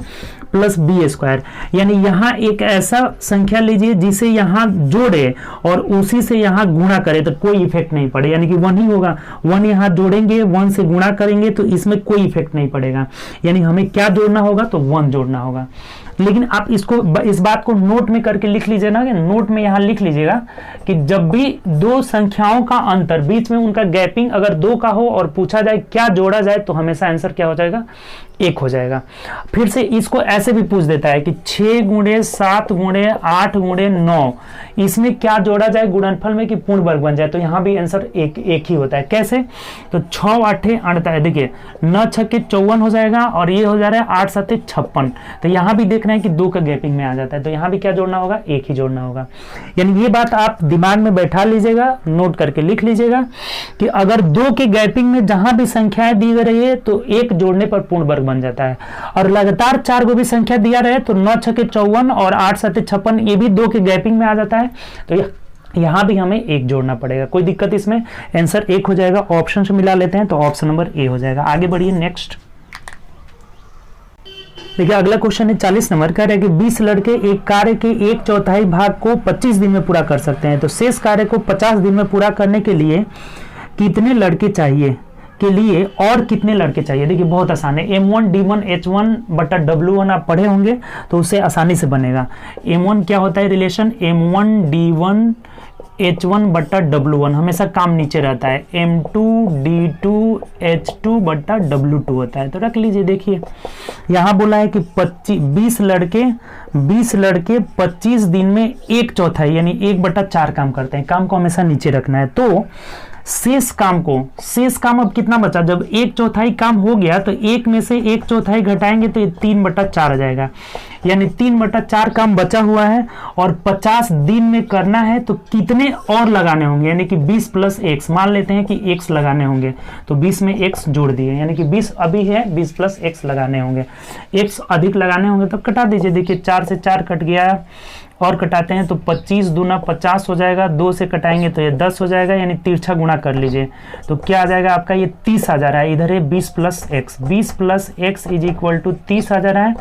+ b², यानी यहाँ एक ऐसा संख्या लीजिए जिसे यहाँ जोड़े और उसी से यहाँ गुणा करे तो कोई इफेक्ट नहीं पड़े, यानी कि 1 ही होगा। 1 यहाँ जोड़ेंगे, 1 से गुणा करेंगे तो इसमें कोई इफेक्ट नहीं पड़ेगा, यानी हमें क्या जोड़ना होगा तो 1 जोड़ना होगा। लेकिन आप इसको इस बात को नोट में करके लिख लीजिए ना, कि नोट में यहाँ लिख लीजिएगा कि जब भी दो संख्याओं का अंतर बीच में उनका गैपिंग अगर 2 का हो और पूछा जाए क्या जोड़ा जाए तो हमेशा आंसर क्या हो जाएगा 1 हो जाएगा। फिर से इसको ऐसे भी पूछ देता है कि 6 × 7 × 8 × 9 इसमें क्या जोड़ा जाए गुणनफल में कि पूर्ण वर्ग बन जाए, तो यहाँ भी आंसर एक ही होता है। कैसे, तो 6 8 48, देखिए 9 6 54 हो जाएगा और ये हो जा रहा है 8 7 56, तो यहाँ भी देख रहे हैं कि 2 का गैपिंग में आ जाता है, तो यहाँ भी क्या जोड़ना होगा 1 ही जोड़ना होगा। यानी ये बात आप दिमाग में बैठा लीजिएगा, नोट करके लिख लीजिएगा कि अगर 2 के गैपिंग में जहां भी संख्याएं दी रही है तो 1 जोड़ने पर पूर्ण वर्ग बन जाता है। और लगातार 4 को भी संख्या दिया रहे तो 9 6 54 और 8 7 56 ये भी 2 के गैपिंग में आ जाता है, तो यहां भी हमें 1 जोड़ना पड़ेगा। कोई दिक्कत इसमें, आंसर 1 हो जाएगा। ऑप्शन से मिला लेते हैं तो ऑप्शन नंबर ए हो जाएगा। आगे बढ़िए नेक्स्ट देखिए अगला क्वेश्चन है 40 नंबर का, है कि 20 लड़के एक कार्य के 1/4 भाग को 25 दिन में पूरा कर सकते हैं, तो शेष कार्य को 50 दिन में पूरा करने के लिए कितने लड़के चाहिए के लिए और कितने लड़के चाहिए। देखिए बहुत आसान है, M1 D1 H1/W1 आप पढ़े होंगे तो उससे आसानी से बनेगा। M1 क्या होता है रिलेशन, M1 D1 H1/W1 हमेशा काम नीचे रहता है, M2 D2 H2/W2 होता है, तो रख लीजिए। देखिए यहाँ बोला है कि 20 लड़के 25 दिन में 1/4 यानी 1/4 काम करते हैं। काम को हमेशा नीचे रखना है, तो शेष काम अब कितना बचा, जब 1/4 काम हो गया तो 1 में से 1/4 घटाएंगे तो ये 3/4 आ जाएगा, यानी 3/4 काम बचा हुआ है और 50 दिन में करना है, तो कितने और लगाने होंगे, यानी कि 20 + x, मान लेते हैं कि x लगाने होंगे तो 20 में x जोड़ दिए, यानी कि 20 अभी है, 20 + x लगाने होंगे, x अधिक लगाने होंगे तब कटा दीजिए। देखिए 4 से 4 कट गया और कटाते हैं तो 25 दूना 50 हो जाएगा, 2 से कटाएंगे तो ये 10 हो जाएगा, यानी तिरछा गुणा कर लीजिए तो क्या आ जाएगा आपका, ये 30 आ जा रहा है। इधर है 20 + x, 20 + x = 30 आ जा रहा है,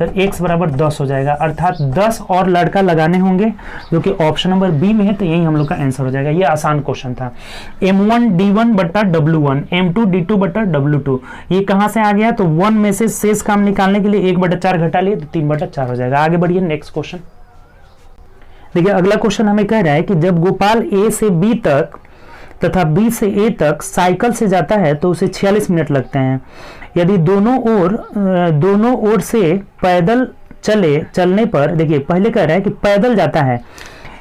तो x = 10 हो जाएगा, अर्थात 10 और लड़का लगाने होंगे जो कि ऑप्शन नंबर बी में है, तो यही हम लोग का आंसर हो जाएगा। ये आसान क्वेश्चन था। M1 D1/W1 M2 D2/W2 ये कहाँ से आ गया, तो 1 में से शेष काम निकालने के लिए 1/4 घटा लिए तो 3/4 हो जाएगा। आगे बढ़िए नेक्स्ट क्वेश्चन देखिए अगला क्वेश्चन हमें कह रहा है कि जब गोपाल A से B तक तथा B से A तक साइकिल से जाता है तो उसे 46 मिनट लगते हैं। यदि दोनों ओर से पैदल चलने पर, देखिए पहले कह रहा है कि पैदल जाता है,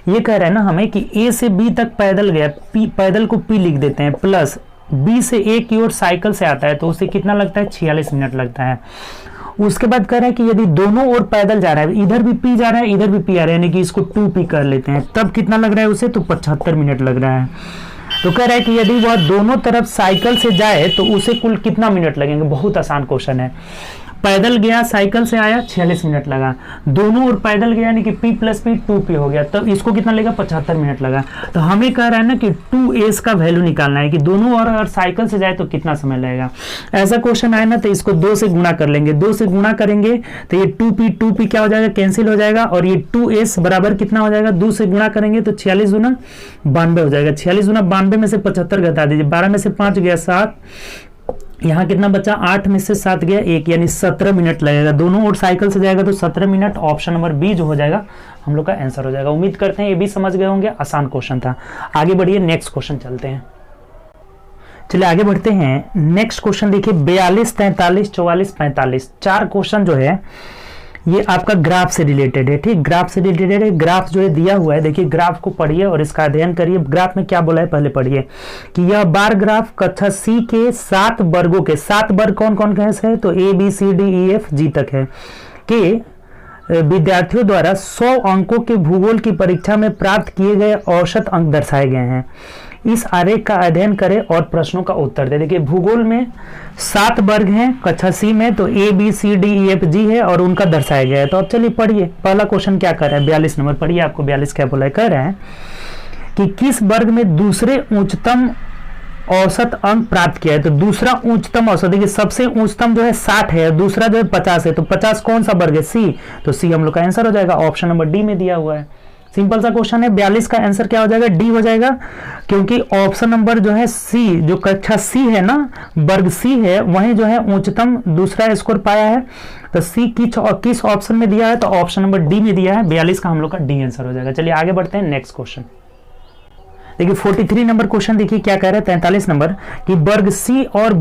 ये कह रहा है ना हमें कि A से B तक पैदल गया, पैदल को P लिख देते हैं, प्लस B से A की ओर साइकिल से आता है तो उसे कितना लगता है 46 मिनट लगता है। उसके बाद कह रहा है कि यदि दोनों ओर पैदल जा रहा है, इधर भी P जा रहा है इधर भी P आ रहा है, यानी कि इसको 2P कर लेते हैं, तब कितना लग रहा है उसे, तो 75 मिनट लग रहा है। तो कह रहा है कि यदि वह दोनों तरफ साइकिल से जाए तो उसे कुल कितना मिनट लगेंगे। बहुत आसान क्वेश्चन है, पैदल गया साइकिल से आया 46 मिनट लगा, दोनों ओर पैदल गया यानी कि P + P 2P हो गया, तब इसको कितना लेगा 75 मिनट लगा। तो हमें कह रहा है ना कि 2s का वैल्यू निकालना है कि दोनों ओर अगर साइकिल से जाए तो कितना समय लगेगा। ऐसा क्वेश्चन आए ना तो इसको 2 से गुणा कर लेंगे, 2 से गुणा करेंगे तो ये 2P क्या हो जाएगा, कैंसिल हो जाएगा, और ये 2s बराबर कितना हो जाएगा, 2 से गुणा करेंगे तो 46 दूना 92 हो जाएगा। 46 दूना 92 में से 75 घटा दीजिए, 12 में से 5 गया 7, यहाँ कितना बचा, 8 में से 7 गया 1, यानी 17 मिनट लगेगा। दोनों ओर साइकिल से जाएगा तो 17 मिनट, ऑप्शन नंबर बी जो हो जाएगा हम लोग का आंसर हो जाएगा। उम्मीद करते हैं ये भी समझ गए होंगे, आसान क्वेश्चन था। आगे बढ़िए, नेक्स्ट क्वेश्चन चलते हैं। चलिए आगे बढ़ते हैं। नेक्स्ट क्वेश्चन देखिए, 42, 43, 44, 45, 4 क्वेश्चन जो है ये आपका ग्राफ से रिलेटेड है। ठीक, ग्राफ से रिलेटेड है। ग्राफ जो है दिया हुआ है, देखिए ग्राफ को पढ़िए और इसका अध्ययन करिए। ग्राफ में क्या बोला है पहले पढ़िए कि यह बार ग्राफ कक्षा सी के 7 वर्गों के, 7 वर्ग कौन कौन कैसे है, तो A B C D E F G तक है, कि विद्यार्थियों द्वारा 100 अंकों के भूगोल की परीक्षा में प्राप्त किए गए औसत अंक दर्शाए गए हैं। इस आरेख का अध्ययन करें और प्रश्नों का उत्तर दें। देखिए भूगोल में 7 वर्ग हैं कक्षा सी में, तो A B C D E F G है और उनका दर्शाया गया है। तो अब चलिए पढ़िए, पहला क्वेश्चन क्या कर रहा है, 42 नंबर पढ़िए। आपको 42 क्या बोला है, कह रहे हैं कि किस वर्ग में दूसरे उच्चतम औसत अंक प्राप्त किया है। तो दूसरा उच्चतम औसत, देखिए सबसे उच्चतम जो है 60 है, दूसरा जो है 50 है, तो 50 कौन सा वर्ग है, सी, तो सी हम लोग का आंसर हो जाएगा। ऑप्शन नंबर डी में दिया हुआ है। सिंपल सा क्वेश्चन है। 42 का आंसर क्या हो जाएगा, डी हो जाएगा, क्योंकि ऑप्शन नंबर जो है सी, जो कक्षा सी है ना, वर्ग सी है, वहीं जो है उच्चतम दूसरा स्कोर पाया है। तो सी किस ऑप्शन में दिया है, तो ऑप्शन नंबर डी में दिया है। 42 का हम लोग का डी आंसर हो जाएगा। चलिए आगे बढ़ते हैं, नेक्स्ट क्वेश्चन देखिए। 43 नंबर क्वेश्चन देखिए क्या कह रहे हैं, 43 नंबर, कि वर्ग सी और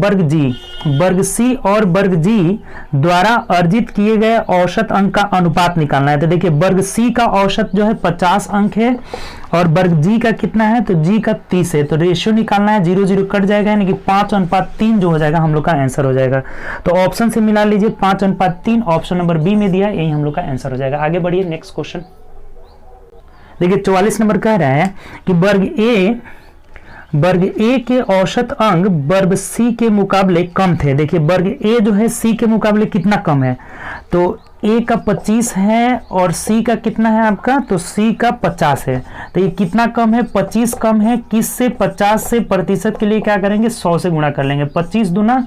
वर्ग जी द्वारा अर्जित किए गए औसत अंक का अनुपात निकालना है। तो देखिए वर्ग सी का औसत जो है 50 अंक है और वर्ग जी का कितना है, तो जी का 30 है। तो रेशियो निकालना है, 0 0 कट जाएगा, यानी कि 5:3 जो हो जाएगा हम लोग का आंसर हो जाएगा। तो ऑप्शन से मिला लीजिए, 5:3 ऑप्शन नंबर बी में दिया, यही हम लोग का आंसर हो जाएगा। आगे बढ़िए, नेक्स्ट क्वेश्चन देखिए। 44 नंबर कह रहा है कि वर्ग ए के औसत अंक वर्ग सी के मुकाबले कम थे। देखिए वर्ग ए जो है सी के मुकाबले कितना कम है, तो ए का 25 है और सी का कितना है आपका, तो सी का 50 है। तो ये कितना कम है, 25 कम है। किस से, 50 से, प्रतिशत के लिए क्या करेंगे, 100 से गुणा कर लेंगे। 25 दूना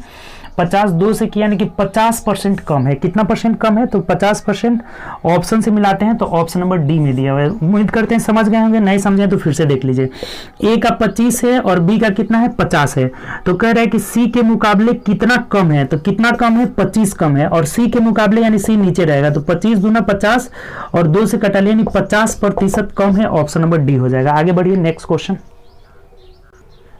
50, 2 से किया, यानी कि 50% कम है। कितना परसेंट कम है, तो 50%। ऑप्शन से मिलाते हैं तो ऑप्शन नंबर डी में दिया हुआ है। उम्मीद करते हैं समझ गए होंगे, नहीं समझे तो फिर से देख लीजिए। ए का 25 है और बी का कितना है, 50 है। तो कह रहा है कि सी के मुकाबले कितना कम है, तो कितना कम है, 25 कम है, और सी के मुकाबले यानी सी नीचे रहेगा, तो 25 दूना 50 और 2 से कटा लिया, यानी 50% कम है। ऑप्शन नंबर डी हो जाएगा। आगे बढ़िए, नेक्स्ट क्वेश्चन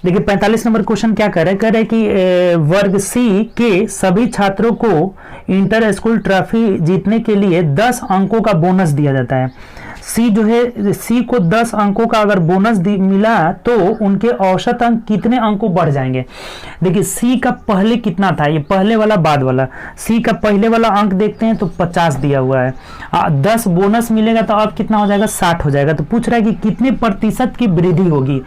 देखिए। 45 नंबर क्वेश्चन क्या कर रहा है कि वर्ग सी के सभी छात्रों को इंटर स्कूल ट्रॉफी जीतने के लिए 10 अंकों का बोनस दिया जाता है। सी जो है, सी को 10 अंकों का अगर बोनस मिला तो उनके औसत अंक कितने अंकों बढ़ जाएंगे। देखिए सी का पहले कितना था, ये पहले वाला बाद वाला, सी का पहले वाला अंक देखते हैं तो 50 दिया हुआ है। 10 बोनस मिलेगा तो अब कितना हो जाएगा, 60 हो जाएगा। तो पूछ रहा है कि कितने प्रतिशत की वृद्धि होगी,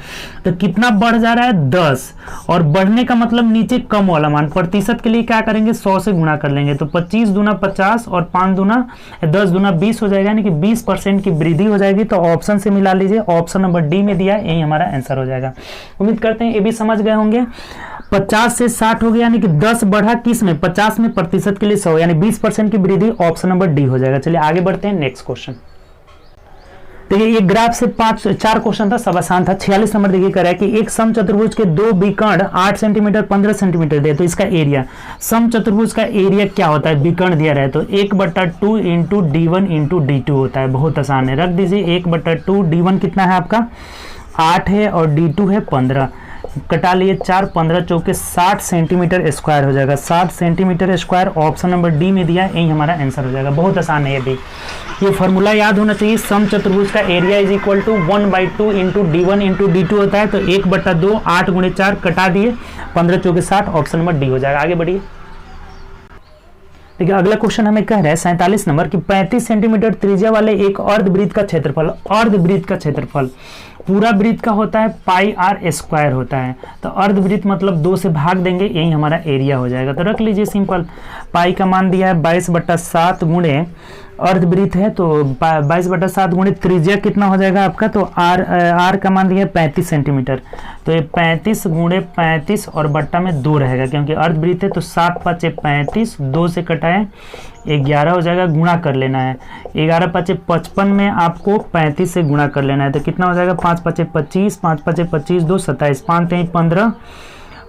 तो कितना बढ़ जा रहा है, 10, और बढ़ने का मतलब नीचे कम वाला मान। प्रतिशत के लिए क्या करेंगे, 100 से गुणा कर लेंगे, तो 25 दूना 50 और 5 दूना 10 दूना 20 हो जाएगा, यानी कि 20% की वृद्धि हो जाएगी। तो ऑप्शन से मिला लीजिए, ऑप्शन नंबर डी में दिया, यही हमारा आंसर हो जाएगा। उम्मीद करते हैं ये भी समझ गए होंगे। 50 से 60 हो गया, यानी कि 10 बढ़ा किस में, 50 में, प्रतिशत के लिए 100, यानी 20% की वृद्धि। ऑप्शन नंबर डी हो जाएगा। चलिए आगे बढ़ते हैं, नेक्स्ट क्वेश्चन देखिए। ये ग्राफ से 4 क्वेश्चन था, सब आसान था। 46 नंबर देखिए कर रहा है कि एक समचतुर्भुज के 2 विकर्ण 8 सेंटीमीटर 15 सेंटीमीटर दे, तो इसका एरिया, समचतुर्भुज का एरिया क्या होता है, विकर्ण दिया रहा है तो 1/2 इंटू D1 इंटू D2 होता है। बहुत आसान है, रख दीजिए 1/2। D1 कितना है आपका, 8 है, और D2 है 15, कटा लिए 4, 15 चौके 60 सेंटीमीटर स्क्वायर हो जाएगा। 60 centimetre square option number D में दिया, यही हमारा आंसर हो जाएगा। बहुत आसान है ये भी, ये फॉर्मूला याद होना चाहिए। समचतुर्भुज का area is equal to 1/2 into D1 into D2 होता है, तो 1/2, 8 × 4 कटा दिए, 15 चौके 60, ऑप्शन नंबर डी हो जाएगा। आगे बढ़िए, देखिए अगला क्वेश्चन हमें कह रहा है 47 नंबर कि 35 सेंटीमीटर त्रिज्या वाले एक अर्धवृत्त का क्षेत्रफल, अर्धवृत्त का क्षेत्रफल पूरा वृत्त का होता है πr² होता है। तो अर्धवृत्त मतलब 2 से भाग देंगे, यही हमारा एरिया हो जाएगा। तो रख लीजिए सिंपल, पाई का मान दिया है 22/7 गुणे अर्धवृत्त है, तो 22/7 गुणे त्रिज्या कितना हो जाएगा आपका, तो आर का मान दिया है 35 सेंटीमीटर, तो ये 35 गुणे 35 और बट्टा में 2 रहेगा, क्योंकि अर्धवृत्त है। तो 7 × 5 = 35, 2 से कटाए 11 हो जाएगा, गुणा कर लेना है। 11 × 5 = 55 में आपको 35 से गुणा कर लेना है, तो कितना हो जाएगा, 5 × 5 = 25, 5 × 5 = 25, 2 = 27, 5 × 3 = 15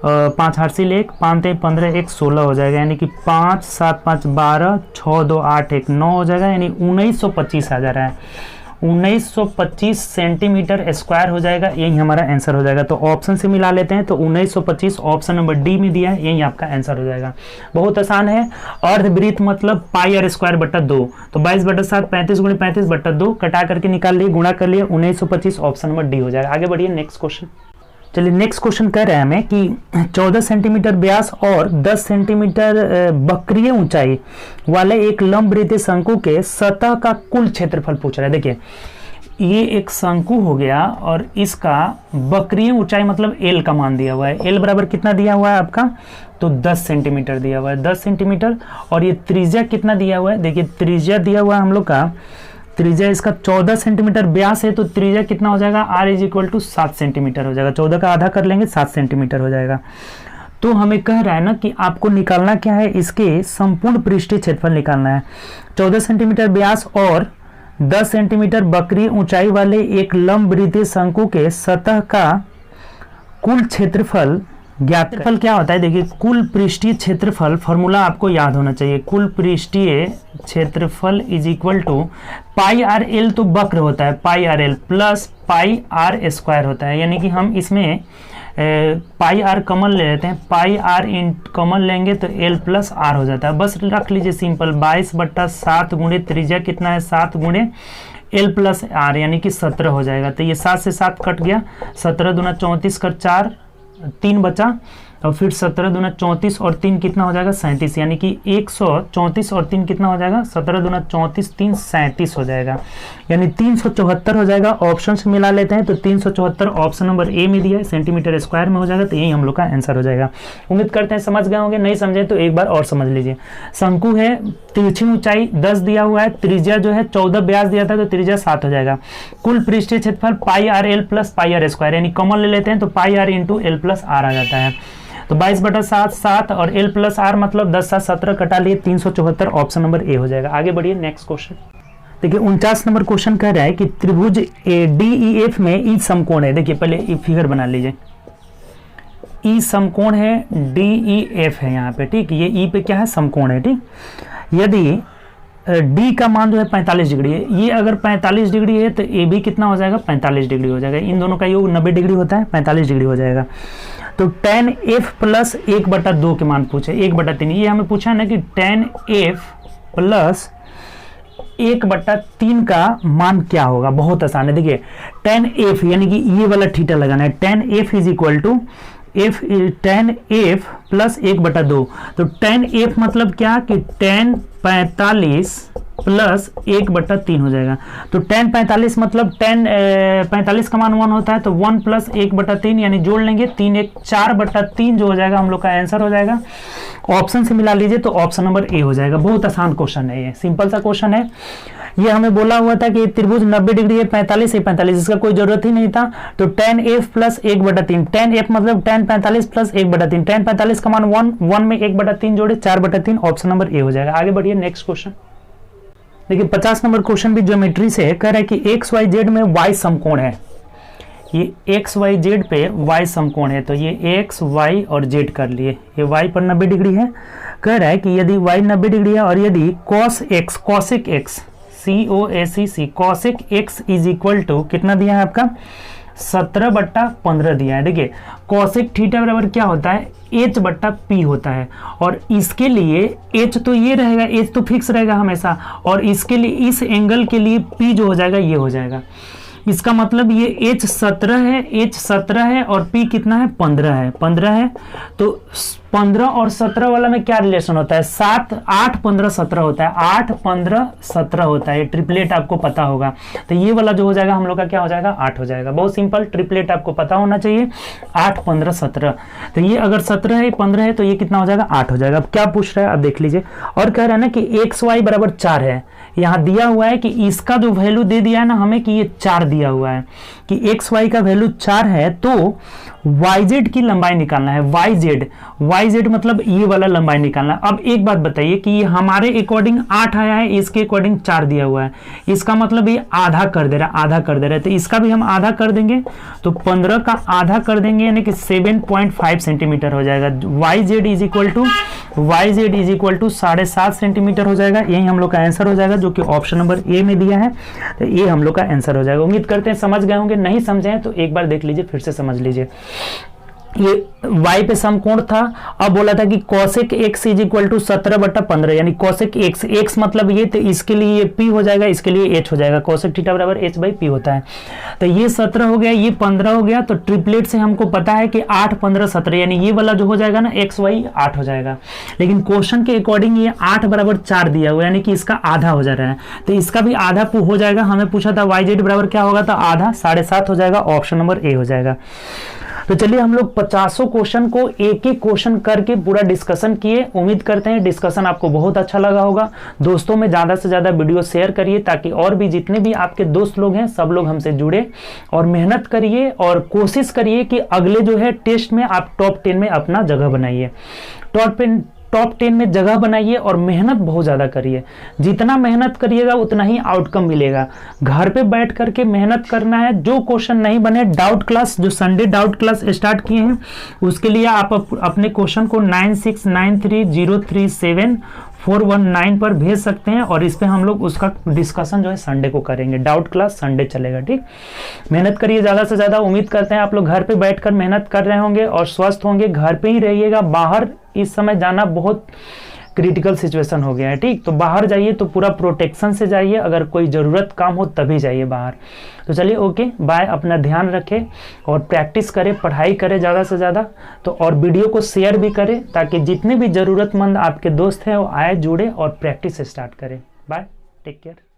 5 हासिल 1, 5 3 15, 1 16 हो जाएगा, यानी कि 5 7 5 12, 6 2 8 1 9 हो जाएगा, यानी 1925 आ जा रहा है। 1925 सेंटीमीटर स्क्वायर हो जाएगा, यही हमारा आंसर हो जाएगा। तो ऑप्शन से मिला लेते हैं, तो 1925 ऑप्शन नंबर डी में दिया है, यही आपका आंसर हो जाएगा। बहुत आसान है। अर्धवृत्त मतलब पाई आर स्क्वायर बटा 2, तो 22/7 35 × 35 बटा 2 कटा करके निकाल लिए, गुणा कर लिए, 1925 ऑप्शन नंबर डी हो जाएगा। आगे बढ़िए नेक्स्ट क्वेश्चन। चलिए नेक्स्ट क्वेश्चन कह रहे हैं हमें कि 14 सेंटीमीटर व्यास और 10 सेंटीमीटर वक्रीय ऊंचाई वाले एक लंबवृत्तीय शंकु के सतह का कुल क्षेत्रफल पूछ रहा है। देखिए ये एक शंकु हो गया और इसका वक्रीय ऊंचाई मतलब एल का मान दिया हुआ है। एल बराबर कितना दिया हुआ है आपका, तो 10 सेंटीमीटर दिया हुआ है, 10 सेंटीमीटर। और ये त्रिज्या कितना दिया हुआ है, देखिए त्रिज्या दिया हुआ है हम लोग का, त्रिज्या इसका 14 सेंटीमीटर व्यास है, तो त्रिज्या कितना हो जाएगा, r = 7 सेंटीमीटर हो जाएगा। 14 का आधा कर लेंगे 7 सेंटीमीटर हो जाएगा। तो हमें कह रहा है ना कि आपको निकालना क्या है, इसके संपूर्ण पृष्ठीय क्षेत्रफल निकालना है। 14 सेंटीमीटर व्यास और 10 सेंटीमीटर वक्रीय ऊंचाई वाले एक लंबवृत्तीय शंकु के सतह का कुल क्षेत्रफल ज्ञात। क्षेत्रफल क्या होता है, देखिए कुल पृष्ठीय क्षेत्रफल फॉर्मूला आपको याद होना चाहिए। कुल पृष्ठीय क्षेत्रफल = पाई आर एल, तो वक्र होता है pi r l plus pi are square होता है, यानी कि हम इसमें पाई आर कॉमन ले लेते हैं, पाई आर इन कॉमन लेंगे तो एल प्लस आर हो जाता है। बस रख लीजिए सिंपल, 22/7 गुणे त्रिज्या कितना है 7 गुणे एल प्लस आर, यानी कि 17 हो जाएगा। तो ये 7 से 7 कट गया, 17 दूना 34 कर 4 3 बचा, और फिर 17 दूना 34 और 3 कितना हो जाएगा 37, यानी कि 134 और 3 कितना हो जाएगा 17 दूना 34 3 37 हो जाएगा, यानी 374 हो जाएगा। ऑप्शन से मिला लेते हैं, तो 374 ऑप्शन नंबर ए में दिया है, सेंटीमीटर स्क्वायर में हो जाएगा, तो यही हम लोग का आंसर हो जाएगा। उम्मीद करते हैं समझ गए होंगे, नहीं समझे तो एक बार और समझ लीजिए। शंकु है, तिरछी ऊंचाई 10 दिया हुआ है, त्रिज्या जो है 14 व्यास दिया था, तो त्रिज्या 7 हो जाएगा। कुल पृष्ठीय क्षेत्रफल pi r l plus pi are square, यानी कॉमन ले लेते हैं, तो pi r × l plus r आ जाता है। तो 22/7 7 और एल प्लस आर मतलब 10 7 17 कटा लिए, 374 ऑप्शन नंबर ए हो जाएगा। आगे बढ़िए नेक्स्ट क्वेश्चन। देखिए 49 नंबर क्वेश्चन कह रहा है कि त्रिभुज DEF में ई समकोण है। देखिए पहले ई फिगर बना लीजिए, ई समकोण है, DEF है यहाँ पे, ठीक। ये ई पे क्या है, समकोण है, ठीक। यदि डी का मान जो है 45 डिग्री है, ये अगर 45 डिग्री है तो ए भी कितना हो जाएगा 45 डिग्री हो जाएगा। इन दोनों का योग 90 डिग्री होता है, 45 डिग्री हो जाएगा। तो tan F प्लस 1/2 के मान पूछे, 1/3, ये हमें पूछा है ना कि tan F प्लस 1/3 का मान क्या होगा। बहुत आसान है, देखिए tan F यानी कि ये वाला थीटा लगाना है, tan F tan F plus 1/2। तो tan F मतलब क्या कि tan 45 प्लस 1/3 हो जाएगा। तो tan 45 मतलब tan 45 का मान 1 होता है, तो 1 प्लस 1/3 यानी जोड़ लेंगे 3 1 4/3 जो हो जाएगा हम लोग का आंसर हो जाएगा। ऑप्शन से मिला लीजिए तो ऑप्शन नंबर ए हो जाएगा। बहुत आसान क्वेश्चन है, ये सिंपल सा क्वेश्चन है। ये हमें बोला हुआ था कि त्रिभुज 90 डिग्री है, 45 है 45, इसका कोई जरूरत ही नहीं था। तो tan F plus 1/3, tan F मतलब tan 45 प्लस 1/3, tan 45 का मान 1 में 1/3 जोड़े 4/3, ऑप्शन नंबर ए हो जाएगा। आगे बढ़िए नेक्स्ट क्वेश्चन। देखिए 50 नंबर क्वेश्चन भी ज्योमेट्री से है, कह रहा है कि XYZ में Y समकोण है। ये XYZ पे Y समकोण है, तो ये X Y और Z कर लिए, ये Y पर 90 डिग्री है। कह रहा है कि यदि Y 90 डिग्री है और यदि cos X cosic X COSEC cosic X is equal to कितना दिया है आपका 17/15 दिया है। देखिए cosic थीटा बराबर क्या होता है H/P होता है, और इसके लिए H तो ये रहेगा, H तो फिक्स रहेगा हमेशा, और इसके लिए इस एंगल के लिए P जो हो जाएगा ये हो जाएगा। इसका मतलब ये H 17 है और P कितना है 15 है। तो 15 और 17 वाला में क्या रिलेशन होता है 7 8 15 17 होता है, 8 15 17 होता है। ट्रिपलेट आपको पता होगा, तो ये वाला जो हो जाएगा हम लोग का क्या हो जाएगा 8 हो जाएगा। बहुत सिंपल, ट्रिपलेट आपको पता होना चाहिए, 8 15 17। तो ये अगर 17 है 15 है तो ये कितना हो जाएगा 8 हो जाएगा। अब क्या पूछ रहा है आप देख लीजिए, और कह रहा है ना कि XY बराबर 4 है। यहाँ दिया हुआ है कि इसका जो वैल्यू दे दिया है ना हमें कि ये 4 दिया हुआ है, कि एक्स वाई का वैल्यू 4 है तो वाई जेड की लंबाई निकालना है। वाई जेड मतलब ये वाला लंबाई निकालना है। अब एक बात बताइए कि ये हमारे अकॉर्डिंग 8 आया है, इसके अकॉर्डिंग 4 दिया हुआ है, इसका मतलब ये आधा कर दे रहा है, तो इसका भी हम आधा कर देंगे, तो 15 का आधा कर देंगे यानी कि 7.5 सेंटीमीटर हो जाएगा। Y Z is equal to 7.5 centimetre हो जाएगा। यही हम लोग का आंसर हो जाएगा, जो कि ऑप्शन नंबर ए में दिया है, तो ये हम लोग का आंसर हो जाएगा। उम्मीद करते हैं समझ गए होंगे, नहीं समझे हैं तो एक बार देख लीजिए, फिर से समझ लीजिए। ये y पे समकोण था, अब बोला था कि cosec x is equal to 17/15 यानी cosec x मतलब ये, तो इसके लिए ये p हो जाएगा, इसके लिए h हो जाएगा, cosec थीटा बराबर h बाई p होता है। तो ये 17 हो गया, ये 15 हो गया, तो ट्रिपलेट से हमको पता है कि 8 15 17 यानी ये वाला जो हो जाएगा ना x y 8 हो जाएगा। लेकिन क्वेश्चन के अकॉर्डिंग ये 8 बराबर 4 दिया हुआ यानी कि इसका आधा हो जा रहा है, तो इसका भी आधा हो जाएगा। हमें पूछा था y z बराबर क्या होगा, तो आधा 7.5 हो जाएगा, ऑप्शन नंबर ए हो जाएगा। तो चलिए हम लोग 50 क्वेश्चन को एक एक क्वेश्चन करके पूरा डिस्कशन किए। उम्मीद करते हैं डिस्कशन आपको बहुत अच्छा लगा होगा। दोस्तों में ज़्यादा से ज़्यादा वीडियो शेयर करिए, ताकि और भी जितने भी आपके दोस्त लोग हैं सब लोग हमसे जुड़े, और मेहनत करिए और कोशिश करिए कि अगले जो है टेस्ट में आप टॉप 10 में अपना जगह बनाइए। टॉप 10 में जगह बनाइए और मेहनत बहुत ज़्यादा करिए। जितना मेहनत करिएगा उतना ही आउटकम मिलेगा। घर पे बैठ करके मेहनत करना है। जो क्वेश्चन नहीं बने, डाउट क्लास, जो संडे डाउट क्लास स्टार्ट किए हैं, उसके लिए आप अपने क्वेश्चन को 9693037419 पर भेज सकते हैं, और इस पे हम लोग उसका डिस्कशन जो है संडे को करेंगे। डाउट क्लास संडे चलेगा, ठीक। मेहनत करिए ज़्यादा से ज़्यादा। उम्मीद करते हैं आप लोग घर पे बैठकर मेहनत कर रहे होंगे और स्वस्थ होंगे। घर पे ही रहिएगा, बाहर इस समय जाना बहुत क्रिटिकल सिचुएशन हो गया है, ठीक। तो बाहर जाइए तो पूरा प्रोटेक्शन से जाइए, अगर कोई ज़रूरत काम हो तभी जाइए बाहर। तो चलिए ओके बाय, अपना ध्यान रखें और प्रैक्टिस करें, पढ़ाई करें ज़्यादा से ज़्यादा। तो और वीडियो को शेयर भी करें, ताकि जितने भी ज़रूरतमंद आपके दोस्त हैं वो आए, जुड़े और प्रैक्टिस स्टार्ट करें। Bye, take care.